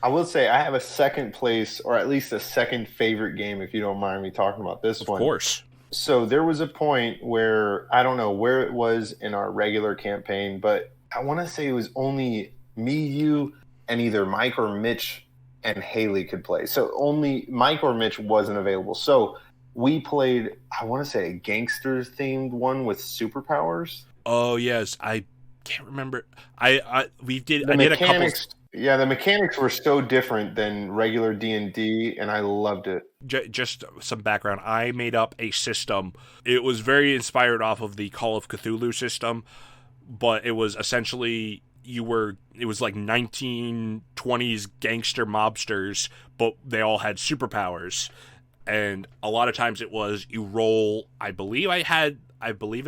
I will say I have a second place, or at least a second favorite game, if you don't mind me talking about this one. Of course. So there was a point where, I don't know where it was in our regular campaign, but I want to say it was only me, you, and either Mike or Mitch and Haley could play. So only Mike or Mitch wasn't available. So we played, I want to say, a gangsters-themed one with superpowers. Oh, yes. I can't remember. I did a couple. Yeah, the mechanics were so different than regular D&D, and I loved it. Just some background. I made up a system. It was very inspired off of the Call of Cthulhu system, but it was essentially it was like 1920s gangster mobsters, but they all had superpowers. And a lot of times it was you roll. I believe I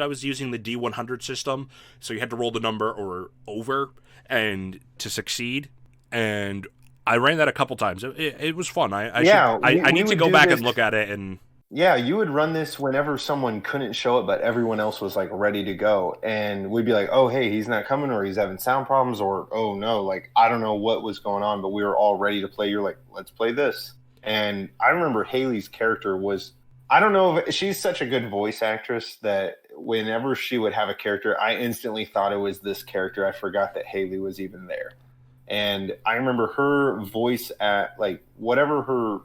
was using the D100 system, so you had to roll the number or over and to succeed. And I ran that a couple times. It was fun. I need to go back and look at it. And yeah, you would run this whenever someone couldn't show it, but everyone else was like ready to go. And we'd be like, oh, hey, he's not coming, or he's having sound problems, or oh no, like I don't know what was going on, but we were all ready to play. You're like, let's play this. And I remember Haley's character was, I don't know if she's such a good voice actress that whenever she would have a character, I instantly thought it was this character. I forgot that Haley was even there. And I remember her voice at like whatever her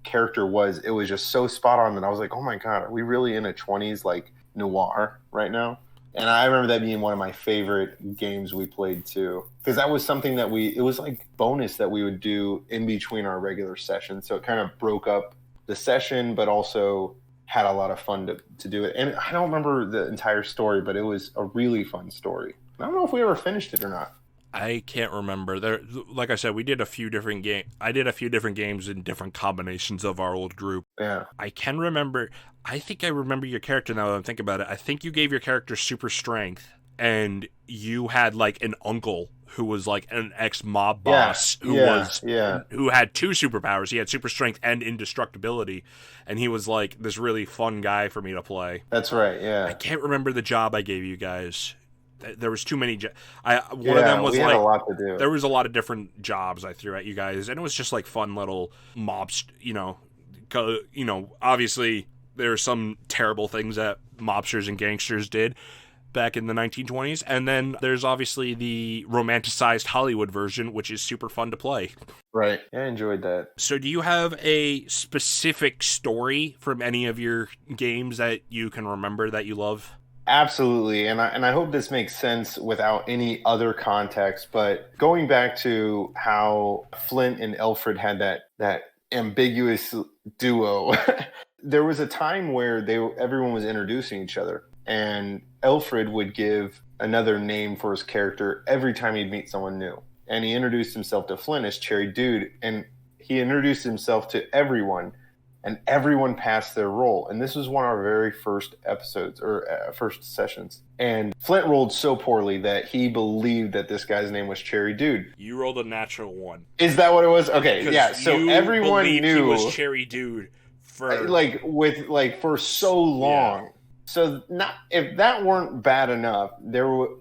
character was, it was just so spot on that I was like, oh my God, are we really in a 20s like noir right now? And I remember that being one of my favorite games we played too. Because that was something that it was like bonus that we would do in between our regular sessions. So it kind of broke up the session, but also had a lot of fun to do it. And I don't remember the entire story, but it was a really fun story. I don't know if we ever finished it or not. I can't remember. There, like I said, we did a few different games. I did a few different games in different combinations of our old group. Yeah. I can remember. I think I remember your character now that I'm thinking about it. I think you gave your character super strength, and you had like an uncle who was like an ex-mob boss who had two superpowers. He had super strength and indestructibility, and he was like this really fun guy for me to play. That's right, yeah. I can't remember the job I gave you guys. There was too many. One of them was we like had a lot to do. There was a lot of different jobs I threw at you guys, and it was just like fun little mobs. Obviously there are some terrible things that mobsters and gangsters did back in the 1920s, and then there's obviously the romanticized Hollywood version, which is super fun to play. Right, I enjoyed that. So, do you have a specific story from any of your games that you can remember that you love? Absolutely, and I hope this makes sense without any other context, but going back to how Flint and Alfred had that ambiguous duo, there was a time where everyone was introducing each other, and Alfred would give another name for his character every time he'd meet someone new. And he introduced himself to Flint as Cherry Dude, and he introduced himself to everyone and everyone passed their roll. And this was one of our very first episodes or first sessions. And Flint rolled so poorly that he believed that this guy's name was Cherry Dude. You rolled a natural 1. Is that what it was? Okay, yeah. So everyone knew he was Cherry Dude for for so long. Yeah. So if that weren't bad enough,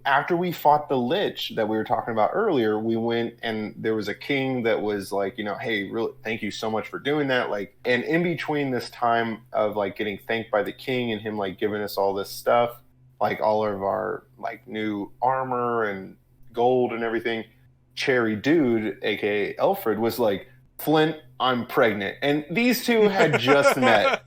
after we fought the Lich that we were talking about earlier, we went and there was a king that was like, hey, really, thank you so much for doing that. Like, and in between this time of like getting thanked by the king and him like giving us all this stuff, like all of our like new armor and gold and everything, Cherry Dude, aka Alfred, was like, Flint, I'm pregnant. And these two had just met.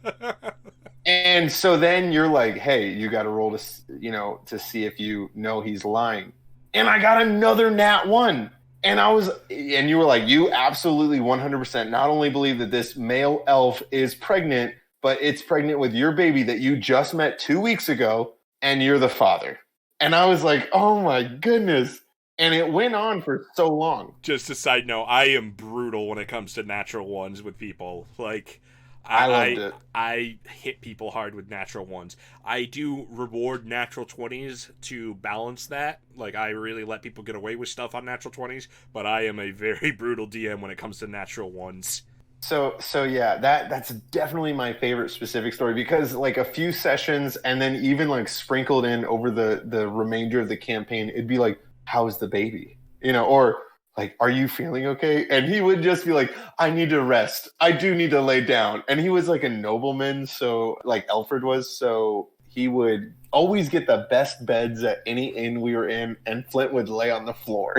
And so then you're like, hey, you got to roll to see if you know he's lying. And I got another nat 1. And you were like, you absolutely 100% not only believe that this male elf is pregnant, but it's pregnant with your baby that you just met 2 weeks ago, and you're the father. And I was like, oh my goodness. And it went on for so long. Just a side note, I am brutal when it comes to natural 1s with people. Like, I loved it. I hit people hard with natural 1s. I do reward natural 20s to balance that. Like, I really let people get away with stuff on natural 20s, but I am a very brutal DM when it comes to natural 1s. So yeah, that's definitely my favorite specific story, because like a few sessions and then even like sprinkled in over the remainder of the campaign, it'd be like, how's the baby? Or like, are you feeling okay? And he would just be like, I need to rest. I do need to lay down. And he was like a nobleman, so like Alfred was, so he would always get the best beds at any inn we were in, and Flint would lay on the floor.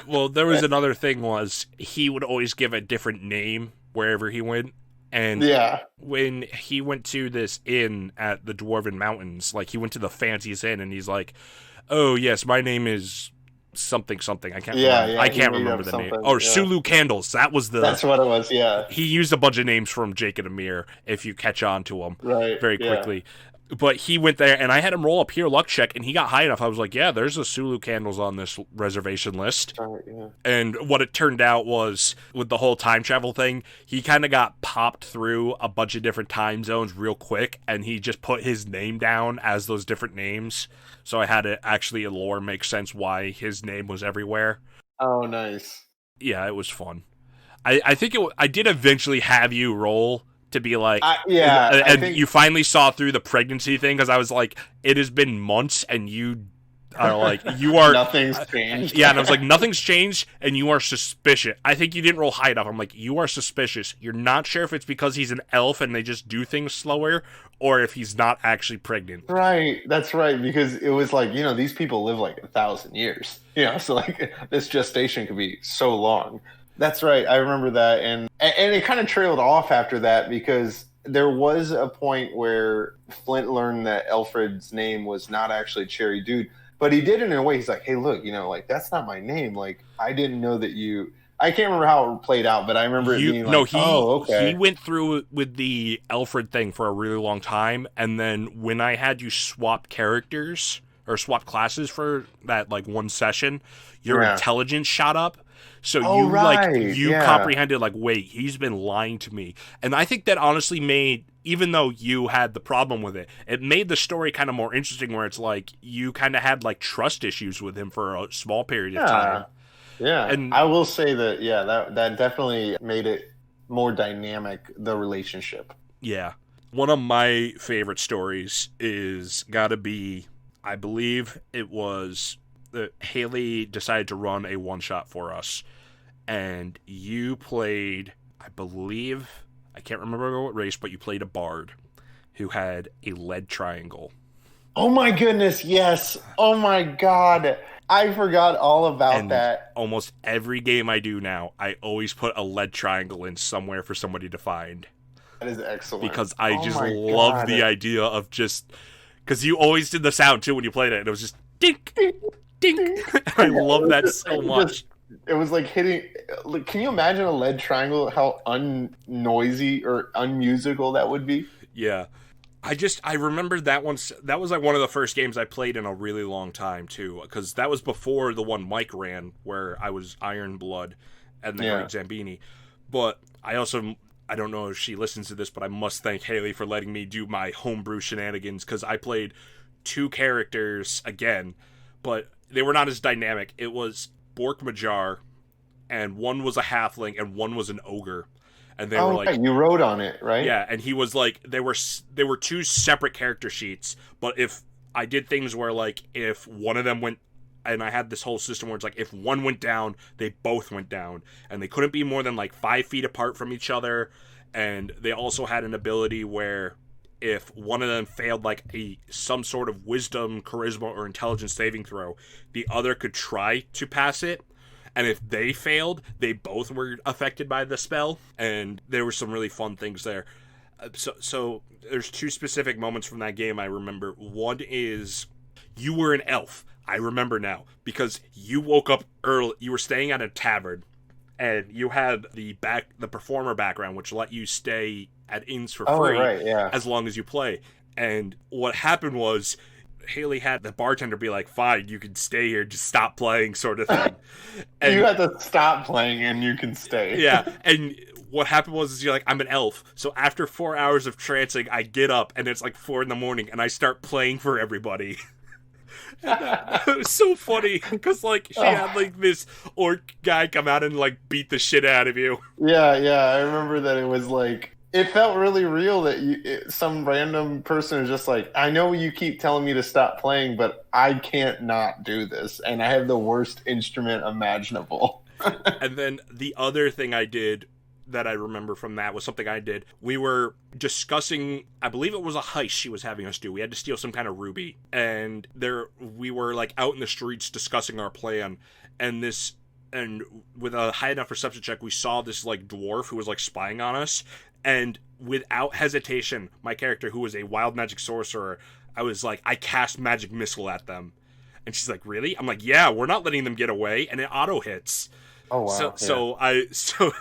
Well, there was another thing was he would always give a different name wherever he went. And when he went to this inn at the Dwarven Mountains, like he went to the fanciest inn and he's like, oh yes, my name is something. I can't remember. I can't remember the name. Oh, Sulu Candles. That's what it was. Yeah. He used a bunch of names from Jake and Amir, if you catch on to him very quickly. But he went there, and I had him roll a pure luck check, and he got high enough. I was like, yeah, there's a Sulu Candles on this reservation list. And what it turned out was, with the whole time travel thing, he kind of got popped through a bunch of different time zones real quick, and he just put his name down as those different names. So I had to actually in lore make sense why his name was everywhere. Oh, nice. Yeah, it was fun. I think I did eventually have you roll to be like, and you finally saw through the pregnancy thing, because I was like, it has been months and you are like, you are nothing's changed. Yeah, and I was like, nothing's changed and you are suspicious. I think you didn't roll high enough. I'm like, you are suspicious. You're not sure if it's because he's an elf and they just do things slower, or if he's not actually pregnant. Right, that's right, because it was like, these people live like 1,000 years. So like this gestation could be so long. That's right. I remember that. And it kind of trailed off after that, because there was a point where Flint learned that Alfred's name was not actually Cherry Dude, but he did it in a way. He's like, hey, look, like, that's not my name. Like, I didn't know that you... I can't remember how it played out, but I remember it being like, he went through with the Alfred thing for a really long time. And then when I had you swap characters or swap classes for that, like, one session, your intelligence shot up. So you comprehended, like, wait, he's been lying to me. And I think that honestly made, even though you had the problem with it, it made the story kind of more interesting, where it's like you kind of had like trust issues with him for a small period of time. Yeah. And I will say that, that definitely made it more dynamic, the relationship. Yeah. One of my favorite stories is gotta be, I believe it was... Haley decided to run a one-shot for us, and you played, I believe, I can't remember what race, but you played a bard who had a lead triangle. Oh my goodness, yes. Oh my god. I forgot all about that. Almost every game I do now, I always put a lead triangle in somewhere for somebody to find. That is excellent. Because I just love the idea of just... Because you always did the sound, too, when you played it, and it was just... Dink! Dink! I love that so much. It was like hitting... Can you imagine a lead triangle, how unnoisy or unmusical that would be? Yeah. I remembered that one. That was like one of the first games I played in a really long time, too. Because that was before the one Mike ran, where I was Iron Blood and the Great Zambini. But I I don't know if she listens to this, but I must thank Haley for letting me do my homebrew shenanigans, because I played 2 characters again, but they were not as dynamic. It was Bork Majar, and one was a halfling, and one was an ogre. And they were like, you wrote on it, right? Yeah, and he was like, they were 2 separate character sheets, but if I did things where, like, if one of them went, and I had this whole system where it's like, if one went down, they both went down, and they couldn't be more than like 5 feet apart from each other. And they also had an ability where if one of them failed like some sort of wisdom, charisma, or intelligence saving throw, the other could try to pass it. And if they failed, they both were affected by the spell. And there were some really fun things there. So there's 2 specific moments from that game I remember. One is you were an elf. I remember now, because you woke up early. You were staying at a tavern, and you had the performer background, which let you stay at inns for free, right, yeah, as long as you play. And what happened was, Haley had the bartender be like, "Fine, you can stay here, just stop playing," sort of thing. And you had to stop playing and you can stay. Yeah, and what happened was, you're like, I'm an elf, so after 4 hours of trancing, I get up, and it's like 4 a.m, and I start playing for everybody. It was so funny, because like she had like this orc guy come out and like beat the shit out of you. Yeah, I remember that. It was like, it felt really real that some random person was just like, I know you keep telling me to stop playing, but I can't not do this, and I have the worst instrument imaginable. And then the other thing I did that I remember from that was something I did. We were discussing, I believe it was a heist she was having us do. We had to steal some kind of ruby, and we were like out in the streets discussing our plan, and with a high enough perception check, we saw this like dwarf who was like spying on us, and without hesitation, my character, who was a wild magic sorcerer, I was like, I cast magic missile at them. And she's like, really? I'm like, yeah, we're not letting them get away, and it auto hits. Oh wow! So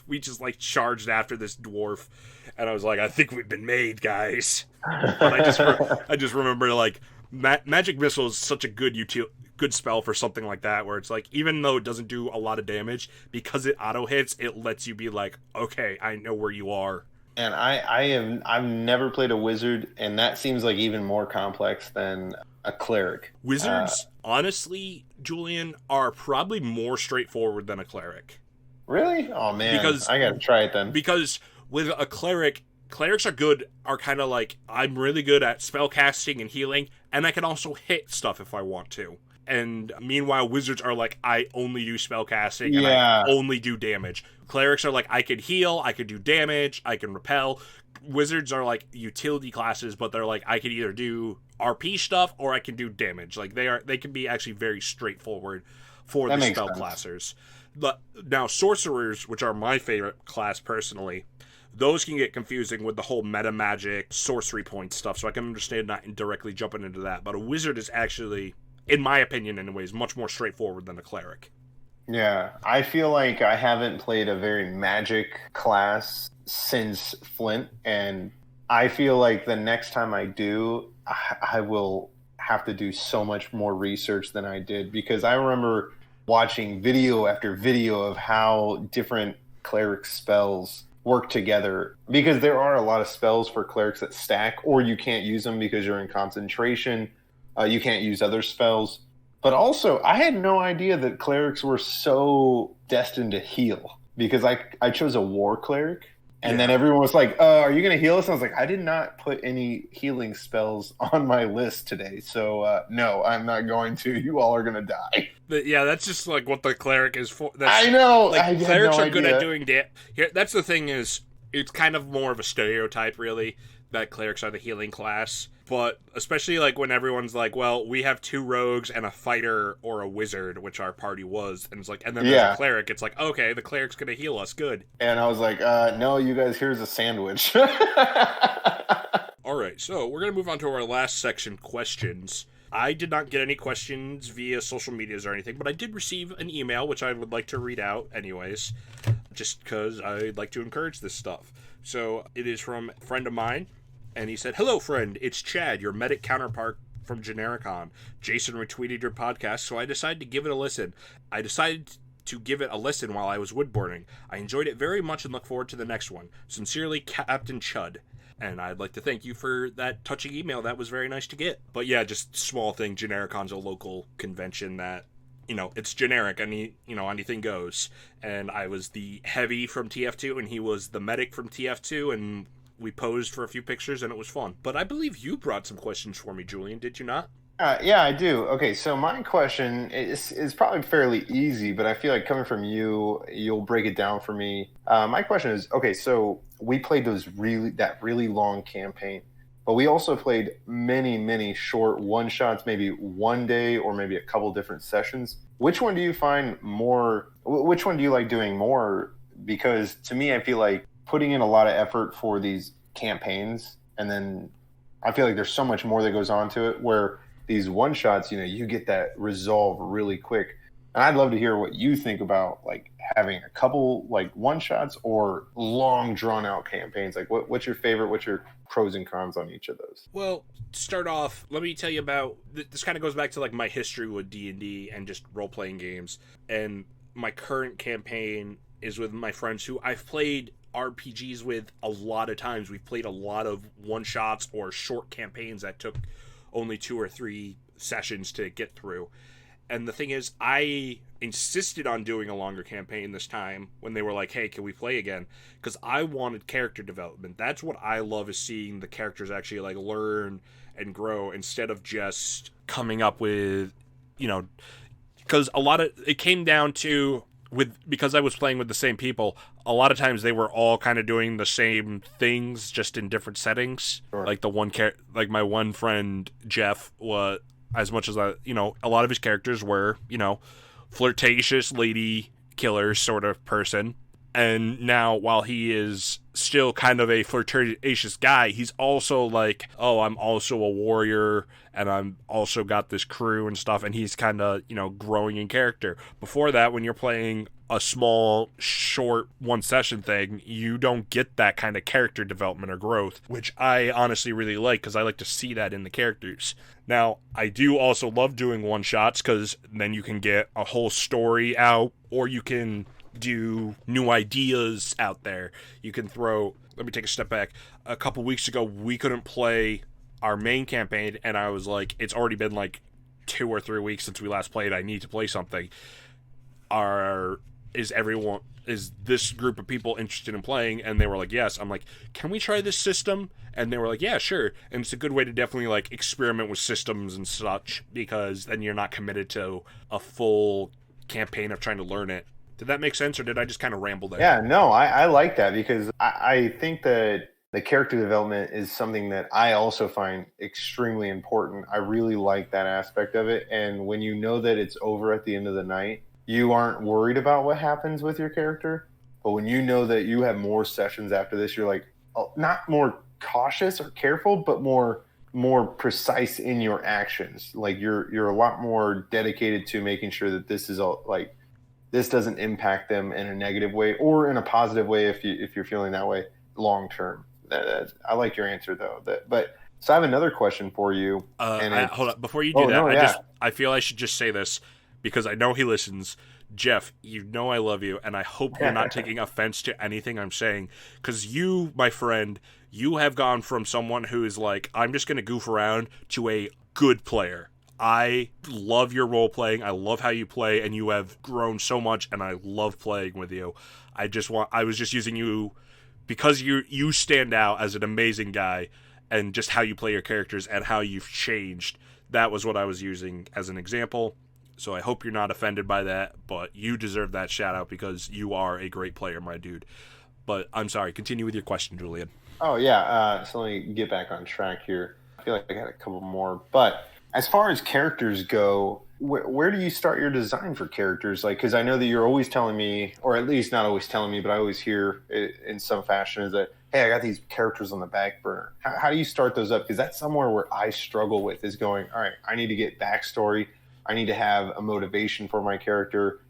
we just like charged after this dwarf, and I was like, I think we've been made, guys. But I just remember like magic missile is such a good spell for something like that, where it's like, even though it doesn't do a lot of damage, because it auto hits, it lets you be like, okay, I know where you are. And I've never played a wizard, and that seems like even more complex than a cleric. Wizards, honestly, Julian, are probably more straightforward than a cleric. Really? Oh man, because I gotta try it then. Because with a clerics are kind of like, I'm really good at spell casting and healing, and I can also hit stuff if I want to. And meanwhile, wizards are like, I only do spell casting and I only do damage. Clerics are like, I can heal, I can do damage, I can repel. Wizards are like utility classes, but they're like, I can either do RP stuff or I can do damage. Like they can be actually very straightforward for the spell classers. But now sorcerers, which are my favorite class personally, those can get confusing with the whole meta magic sorcery point stuff. So I can understand not directly jumping into that. But a wizard is actually, in my opinion anyways, much more straightforward than a cleric. Yeah, I feel like I haven't played a very magic class since Flint, and I feel like the next time I do, I will have to do so much more research than I did, because I remember watching video after video of how different cleric spells work together, because there are a lot of spells for clerics that stack, or you can't use them because you're in concentration. You can't use other spells. But also, I had no idea that clerics were so destined to heal, because I chose a war cleric, and then everyone was like, are you going to heal us? And I was like, I did not put any healing spells on my list today, so no, I'm not going to. You all are going to die. But yeah, that's just like what the cleric is for. I know. Like, clerics are good at doing damage. That's the thing is, it's kind of more of a stereotype, really, that clerics are the healing class. But especially like when everyone's like, well, we have 2 rogues and a fighter or a wizard, which our party was, and it's like, and then there's a cleric. It's like, okay, the cleric's gonna heal us, good. And I was like, no, you guys, here's a sandwich. All right, so we're gonna move on to our last section, questions. I did not get any questions via social medias or anything, but I did receive an email, which I would like to read out anyways, just because I'd like to encourage this stuff. So it is from a friend of mine. And he said, hello, friend. It's Chad, your medic counterpart from Genericon. Jason retweeted your podcast, so I decided to give it a listen. I decided to give it a listen while I was woodboarding. I enjoyed it very much and look forward to the next one. Sincerely, Captain Chud. And I'd like to thank you for that touching email. That was very nice to get. But yeah, just small thing. Genericon's a local convention that, it's generic. Anything goes. And I was the heavy from TF2, and he was the medic from TF2, and we posed for a few pictures, and it was fun. But I believe you brought some questions for me, Julian, did you not? Yeah, I do. Okay, so my question is probably fairly easy, but I feel like coming from you, you'll break it down for me. My question is, okay, so we played that really long campaign, but we also played many, many short one-shots, maybe one day or maybe a couple different sessions. Which one do you find more, which one do you like doing more? Because to me, I feel like putting in a lot of effort for these campaigns, and then I feel like there's so much more that goes on to it, where these one-shots, you get that resolve really quick. And I'd love to hear what you think about, like, having a couple, like, one-shots or long, drawn-out campaigns. Like, what's your favorite? What's your pros and cons on each of those? Well, to start off, let me tell you about... This kind of goes back to, like, my history with D&D and just role-playing games. And my current campaign is with my friends who I've played RPGs with a lot of times. We've played a lot of one-shots or short campaigns that took only 2 or 3 sessions to get through. And the thing is, I insisted on doing a longer campaign this time when they were like, hey, can we play again? Because I wanted character development. That's what I love, is seeing the characters actually, like, learn and grow instead of just coming up with, because a lot of it came down to, because I was playing with the same people, a lot of times they were all kind of doing the same things, just in different settings. Sure. Like my one friend Jeff was, as much as a lot of his characters were, flirtatious lady killer sort of person. And now, while he is still kind of a flirtatious guy, he's also like, oh, I'm also a warrior, and I'm also got this crew and stuff, and he's kind of, growing in character. Before that, when you're playing a small, short, one-session thing, you don't get that kind of character development or growth, which I honestly really like, because I like to see that in the characters. Now, I do also love doing one-shots, because then you can get a whole story out, or you can do new ideas out there. You can let me take a step back. A couple weeks ago, we couldn't play our main campaign, and I was like, it's already been like 2 or 3 weeks since we last played. I need to play something. Is this group of people interested in playing? And they were like, yes. I'm like, can we try this system? And they were like, yeah, sure. And it's a good way to definitely, like, experiment with systems and such, because then you're not committed to a full campaign of trying to learn it. Did that make sense, or did I just kind of ramble there? Yeah, no, I like that, because I think that the character development is something that I also find extremely important. I really like that aspect of it. And when you know that it's over at the end of the night, you aren't worried about what happens with your character. But when you know that you have more sessions after this, you're like, not more cautious or careful, but more precise in your actions. Like you're a lot more dedicated to making sure that this is all, like, this doesn't impact them in a negative way or in a positive way if you're feeling that way long term. I like your answer though. So I have another question for you. Hold on, before you do that, I feel I should just say this, because I know he listens. Jeff, I love you, and I hope you're not taking offense to anything I'm saying, because you, my friend, you have gone from someone who is like, I'm just going to goof around, to a good player. I love your role playing. I love how you play, and you have grown so much, and I love playing with you. I was just using you because you stand out as an amazing guy, and just how you play your characters and how you've changed. That was what I was using as an example. So I hope you're not offended by that, but you deserve that shout out because you are a great player, my dude. But I'm sorry, continue with your question, Julian. Oh, yeah. So let me get back on track here. I feel like I got a couple more. But as far as characters go, where do you start your design for characters? Like, because I know that you're always telling me, or at least not always telling me, but I always hear it in some fashion, is that, hey, I got these characters on the back burner. How do you start those up? Because that's somewhere where I struggle with, is going, all right, I need to get backstory. I need to have a motivation for my character.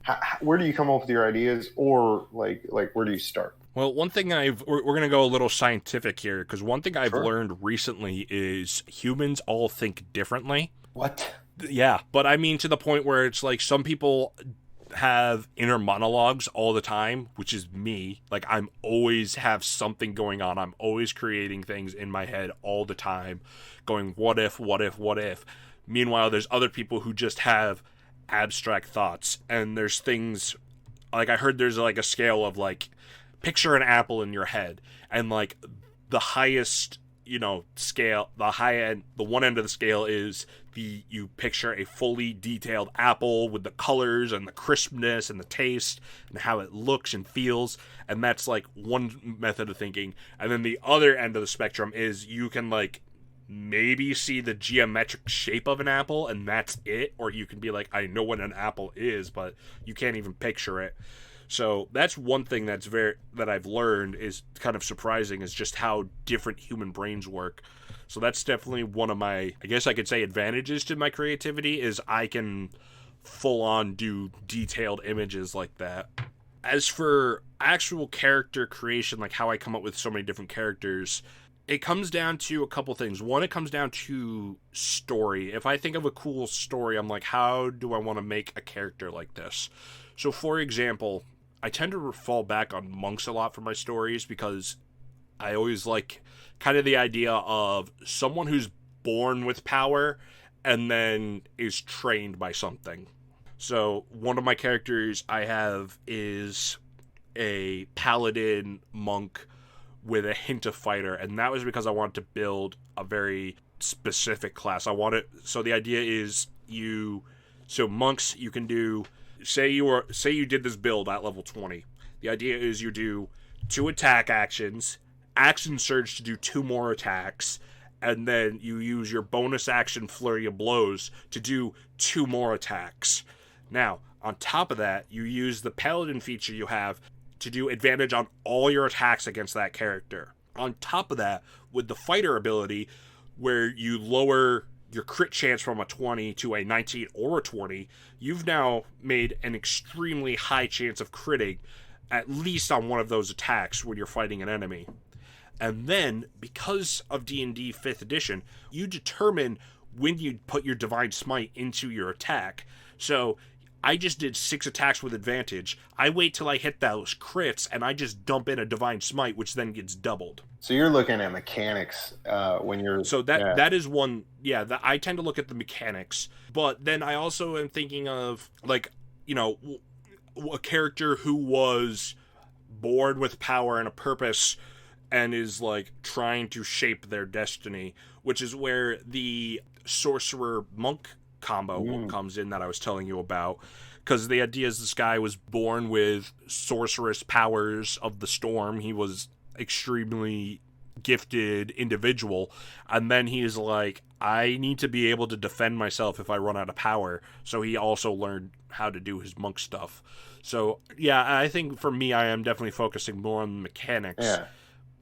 Where do you come up with your ideas, or like where do you start? Well, one thing we're going to go a little scientific here, because one thing I've learned recently is humans all think differently. What? Yeah, but I mean to the point where it's like some people have inner monologues all the time, which is me. Like, I'm always have something going on. I'm always creating things in my head all the time, going, what if, what if, what if. Meanwhile, there's other people who just have abstract thoughts, and there's things, like, I heard there's, like, a scale of, like, picture an apple in your head, and, like, the highest, scale, the high end, the one end of the scale is you picture a fully detailed apple with the colors and the crispness and the taste and how it looks and feels, and that's, like, one method of thinking. And then the other end of the spectrum is you can, like, maybe see the geometric shape of an apple, and that's it, or you can be like, I know what an apple is, but you can't even picture it. So that's one thing that I've learned is kind of surprising, is just how different human brains work. So that's definitely one of my, I guess I could say, advantages to my creativity, is I can full on do detailed images like that. As for actual character creation, like how I come up with so many different characters, it comes down to a couple things. One, it comes down to story. If I think of a cool story, I'm like, how do I want to make a character like this? So, for example, I tend to fall back on monks a lot for my stories, because I always like kind of the idea of someone who's born with power and then is trained by something. So one of my characters I have is a paladin monk with a hint of fighter, and that was because I wanted to build a very specific class. So the idea is monks, you can do, say you did this build at level 20. The idea is you do 2 attack actions, action surge to do 2 more attacks, and then you use your bonus action flurry of blows to do 2 more attacks. Now, on top of that, you use the paladin feature you have to do advantage on all your attacks against that character. On top of that, with the fighter ability, where you lower your crit chance from a 20 to a 19 or a 20, you've now made an extremely high chance of critting at least on one of those attacks when you're fighting an enemy. And then, because of D&D 5th edition, you determine when you put your Divine Smite into your attack. So, I just did 6 attacks with advantage. I wait till I hit those crits, and I just dump in a Divine Smite, which then gets doubled. So you're looking at mechanics when you're... So that is one... Yeah, I tend to look at the mechanics. But then I also am thinking of, like, a character who was born with power and a purpose and is, like, trying to shape their destiny, which is where the sorcerer-monk combo comes in that I was telling you about. Because the idea is this guy was born with sorceress powers of the storm. He was extremely gifted individual, and then he's like, I need to be able to defend myself if I run out of power. So he also learned how to do his monk stuff. So yeah, I think for me, I am definitely focusing more on the mechanics. Yeah.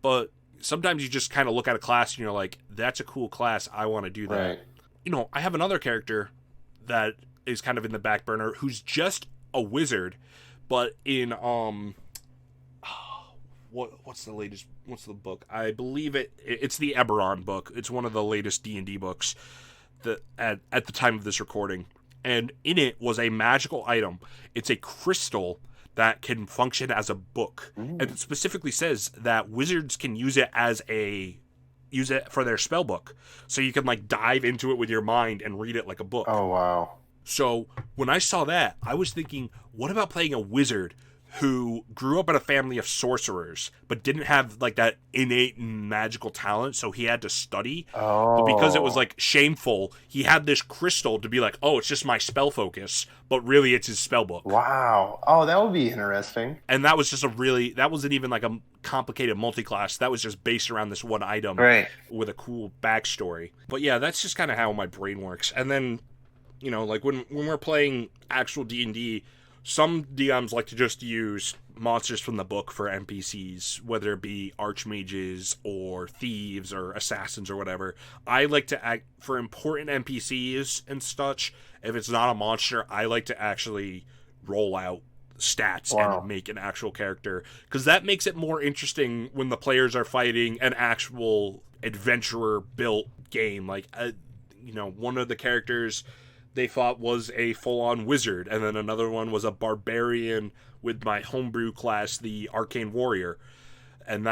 But sometimes you just kind of look at a class and you're like, that's a cool class, I want to do that. Right. I have another character that is kind of in the back burner who's just a wizard, but in what's the book? I believe it's the Eberron book. It's one of the latest D&D books that at the time of this recording. And in it was a magical item. It's a crystal that can function as a book. And it specifically says that wizards can use it for their spell book. So you can, like, dive into it with your mind and read it like a book. Oh, wow. So when I saw that, I was thinking, what about playing a wizard who grew up in a family of sorcerers, but didn't have, like, that innate magical talent, so he had to study. Oh. But because it was, like, shameful, he had this crystal to be like, oh, it's just my spell focus, but really it's his spell book. Wow. Oh, that would be interesting. And that was just that wasn't even, like, a complicated multi-class. That was just based around this one item with a cool backstory. But yeah, that's just kind of how my brain works. And then, like, when we're playing actual D&D, some DMs like to just use monsters from the book for NPCs, whether it be archmages or thieves or assassins or whatever. I like to act for important NPCs and such. If it's not a monster, I like to actually roll out stats and make an actual character, because that makes it more interesting when the players are fighting an actual adventurer built game. Like, one of the characters they thought was a full-on wizard, and then another one was a barbarian with my homebrew class, the Arcane Warrior, and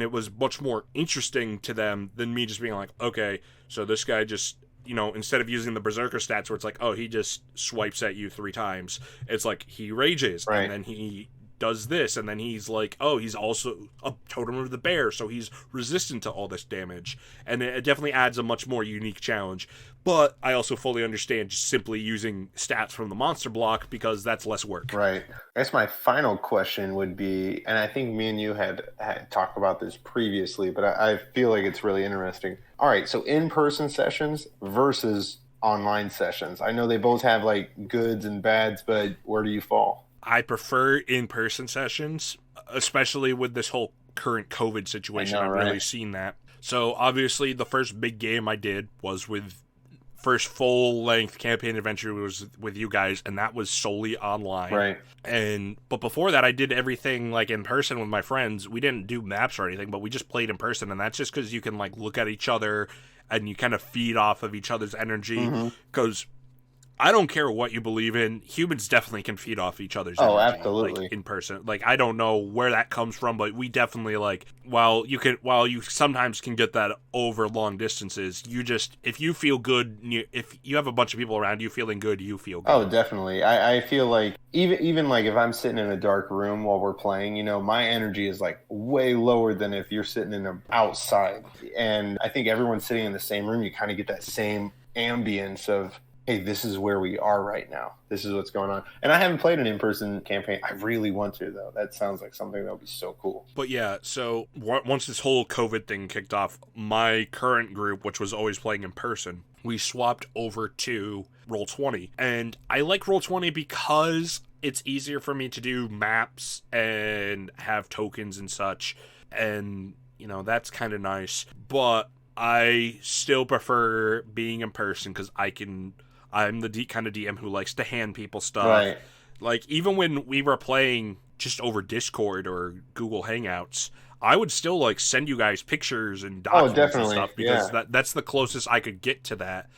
it was much more interesting to them than me just being like, okay, so this guy just, instead of using the Berserker stats where it's like, oh, he just swipes at you 3 times, it's like he rages, right. and then he does this, and then he's like, oh, he's also a totem of the bear, so he's resistant to all this damage, and it definitely adds a much more unique challenge. But I also fully understand just simply using stats from the monster block, because that's less work. Right. I guess my final question would be, and I think me and you had talked about this previously, but I feel like it's really interesting. All right, so in-person sessions versus online sessions. I know they both have like goods and bads, but where do you fall? I prefer in-person sessions, especially with this whole current COVID situation. I've really seen that. So obviously the first big game I did was with first full-length campaign adventure was with you guys, and that was solely online. Right. But before that, I did everything like in person with my friends. We didn't do maps or anything, but we just played in person, and that's just because you can like look at each other and you kind of feed off of each other's energy. Because I don't care what you believe in. Humans definitely can feed off each other's energy. Absolutely. Like, in person. Like, I don't know where that comes from, but we definitely, like, while you sometimes can get that over long distances, if you feel good, if you have a bunch of people around you feeling good, you feel good. Oh, definitely. I feel like even like if I'm sitting in a dark room while we're playing, my energy is like way lower than if you're sitting outside. And I think everyone's sitting in the same room, you kind of get that same ambience of, hey, this is where we are right now. This is what's going on. And I haven't played an in-person campaign. I really want to, though. That sounds like something that would be so cool. But yeah, so once this whole COVID thing kicked off, my current group, which was always playing in person, we swapped over to Roll20. And I like Roll20 because it's easier for me to do maps and have tokens and such. And, that's kind of nice. But I still prefer being in person because I'm the kind of DM who likes to hand people stuff. Right. Like, even when we were playing just over Discord or Google Hangouts, I would still, like, send you guys pictures and documents and stuff because that's the closest I could get to that.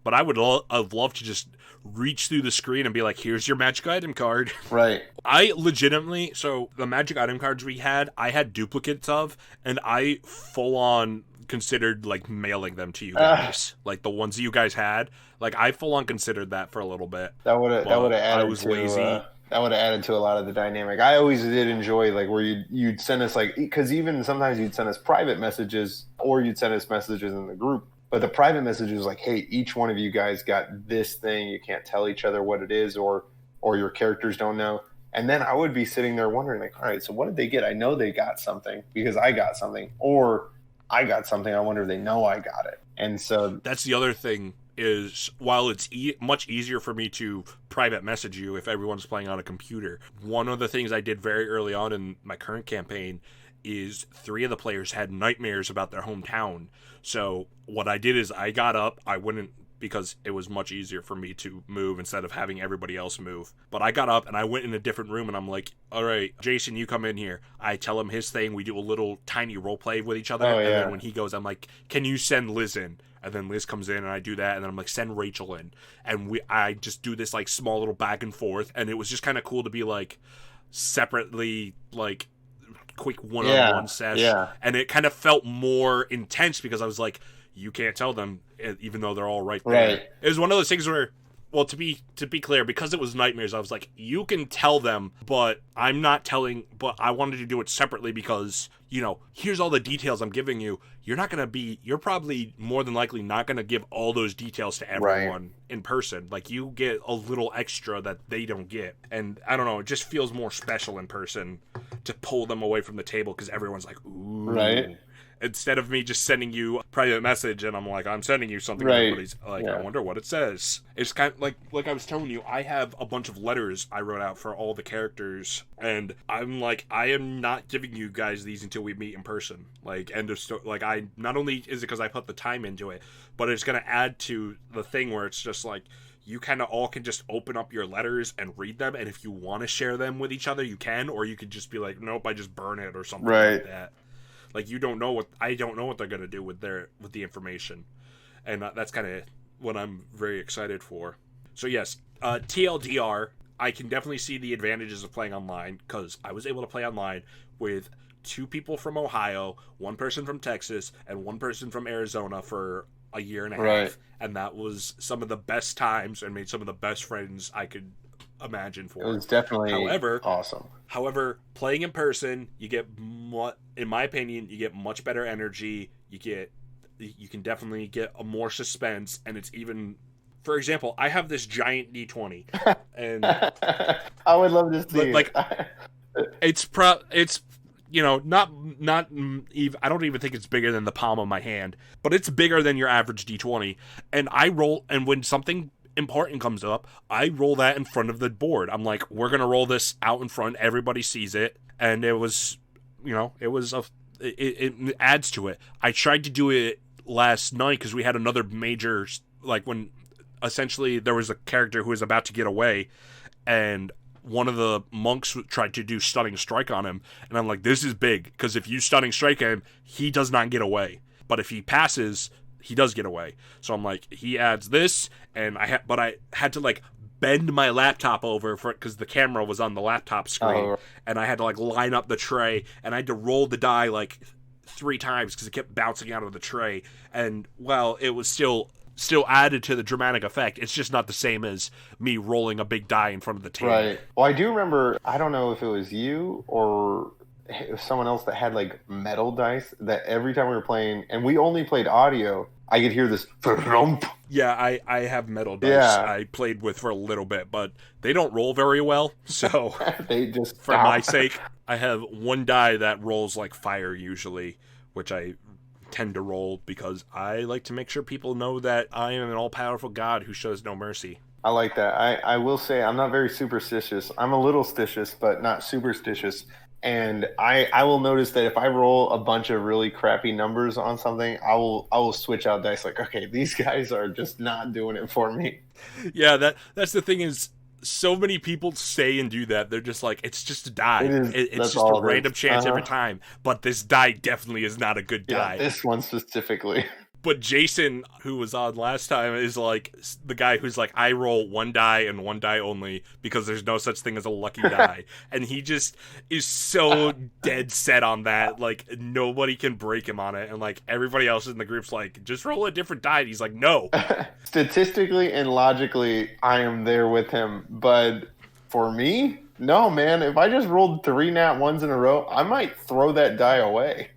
But I'd love to just reach through the screen and be like, here's your magic item card. Right. I legitimately, so the magic item cards I had duplicates of, and I full-on considered like mailing them to you guys, like the ones you guys had. Like I full on considered that for a little bit. That would have added. I was lazy. That would have added to a lot of the dynamic. I always did enjoy like where you'd send us like, because even sometimes you'd send us private messages or you'd send us messages in the group. But the private message was like, hey, each one of you guys got this thing. You can't tell each other what it is, or your characters don't know. And then I would be sitting there wondering like, all right, so what did they get? I know they got something because I got something, or I got something. I wonder if they know I got it. And so that's the other thing is while it's much easier for me to private message you if everyone's playing on a computer, one of the things I did very early on in my current campaign is 3 of the players had nightmares about their hometown. So what I did is I got up, I wouldn't, because it was much easier for me to move instead of having everybody else move. But I got up and I went in a different room and I'm like, all right, Jason, you come in here. I tell him his thing. We do a little tiny role play with each other. Oh, yeah. And then when he goes, I'm like, can you send Liz in? And then Liz comes in and I do that. And then I'm like, send Rachel in. And I just do this like small little back and forth. And it was just kind of cool to be like separately, like quick one-on-one session. Yeah. And it kind of felt more intense because I was like, you can't tell them, even though they're all right there. Right. It was one of those things where, well, to be clear, because it was nightmares, I was like, you can tell them, but I'm not telling. But I wanted to do it separately because, here's all the details I'm giving you. You're probably more than likely not gonna give all those details to everyone in person. Like you get a little extra that they don't get, and I don't know. It just feels more special in person to pull them away from the table because everyone's like, ooh. Right. Instead of me just sending you a private message and I'm like, I'm sending you something. Right. Everybody's like, I wonder what it says. It's kind of like I was telling you, I have a bunch of letters I wrote out for all the characters, and I'm like, I am not giving you guys these until we meet in person. Like, end of story. Like, I not only is it because I put the time into it, but it's going to add to the thing where it's just like, you kind of all can just open up your letters and read them, and if you want to share them with each other, you can, or you could just be like, nope, I just burn it or something like that. Like I don't know what they're gonna do with the information, and that's kind of what I'm very excited for. So yes, TLDR, I can definitely see the advantages of playing online, because I was able to play online with 2 people from Ohio, 1 person from Texas, and 1 person from Arizona for a year and a half. And that was some of the best times and made some of the best friends I could imagine for. It was definitely awesome. However, playing in person, you get, in my opinion, you get much better energy. You can definitely get a more suspense, and it's even, for example, I have this giant D20, and I would love to see like it's not even, I don't even think it's bigger than the palm of my hand, but it's bigger than your average D20, and I roll, and when something important comes up, I roll that in front of the board. I'm like, we're gonna roll this out in front, everybody sees it, and it adds to it. I tried to do it last night because we had another major, like, when essentially there was a character who was about to get away, and one of the monks tried to do stunning strike on him, and I'm like, this is big, because if you stunning strike him, he does not get away, but if he passes, he does get away. So I'm like, he adds this, and I had to like bend my laptop over for it because the camera was on the laptop screen, and I had to like line up the tray, and I had to roll the die like 3 times because it kept bouncing out of the tray, and well, it was still added to the dramatic effect. It's just not the same as me rolling a big die in front of the table. Right. Well, I do remember, I don't know if it was you or someone else that had like metal dice, that every time we were playing, and we only played audio, I could hear this thump. Yeah, I have metal dice. Yeah. I played with for a little bit, but they don't roll very well, so they just for my sake, I have 1 die that rolls like fire usually, which I tend to roll because I like to make sure people know that I am an all-powerful god who shows no mercy. I like that. I will say I'm not very superstitious. I'm a little stitious, but not superstitious. And I will notice that if I roll a bunch of really crappy numbers on something, I will switch out dice. Like, okay, these guys are just not doing it for me. Yeah, that's the thing is, so many people say and do that. They're just like, it's just a die. It's just a random chance every time. But this die definitely is not a good die. This one specifically. But Jason, who was on last time, is like the guy who's like, I roll 1 die and 1 die only because there's no such thing as a lucky die. And he just is so dead set on that. Like, nobody can break him on it. And like, everybody else in the group's like, just roll a different die. And he's like, no. Statistically and logically, I am there with him. But for me, no, man. If I just rolled 3 nat 1s in a row, I might throw that die away.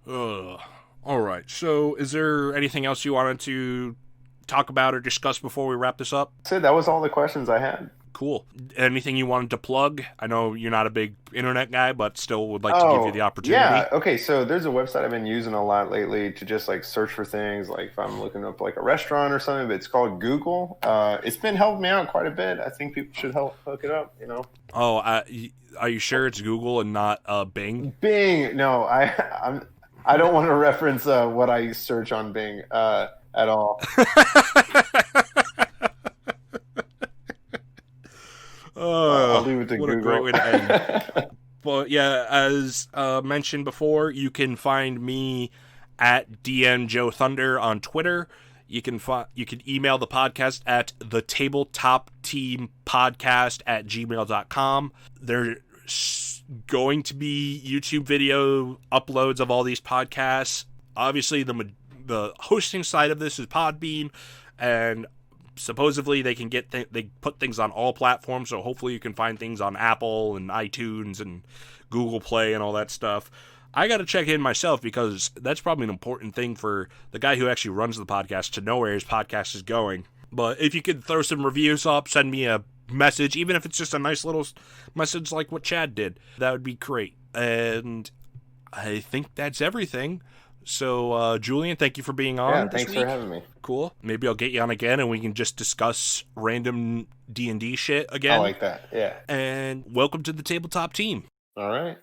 Ugh. All right, so is there anything else you wanted to talk about or discuss before we wrap this up? Sid, that was all the questions I had. Cool. Anything you wanted to plug? I know you're not a big internet guy, but still would like to give you the opportunity. Yeah, okay, so there's a website I've been using a lot lately to just like search for things, like if I'm looking up like a restaurant or something, but it's called Google. It's been helping me out quite a bit. I think people should hook it up, you know? Oh, are you sure it's Google and not Bing? Bing, no, I don't want to reference what I search on Bing at all. I'll leave it to what Google. A great way to end. But yeah, as mentioned before, you can find me at DM Joe Thunder on Twitter. You can email the podcast at thetabletopteampodcast@gmail.com. There's going to be YouTube video uploads of all these podcasts. Obviously, the hosting side of this is Podbean, and supposedly they can they put things on all platforms, so hopefully you can find things on Apple and iTunes and Google Play and all that stuff. I got to check in myself because that's probably an important thing for the guy who actually runs the podcast to know where his podcast is going. But if you could throw some reviews up, send me a message, even if it's just a nice little message like what Chad did, that would be great. And I think that's everything. So, Julian, thank you for being on. Yeah, thanks for having me. Cool. Maybe I'll get you on again and we can just discuss random D&D shit again. I like that, yeah. And welcome to the Tabletop Team. All right.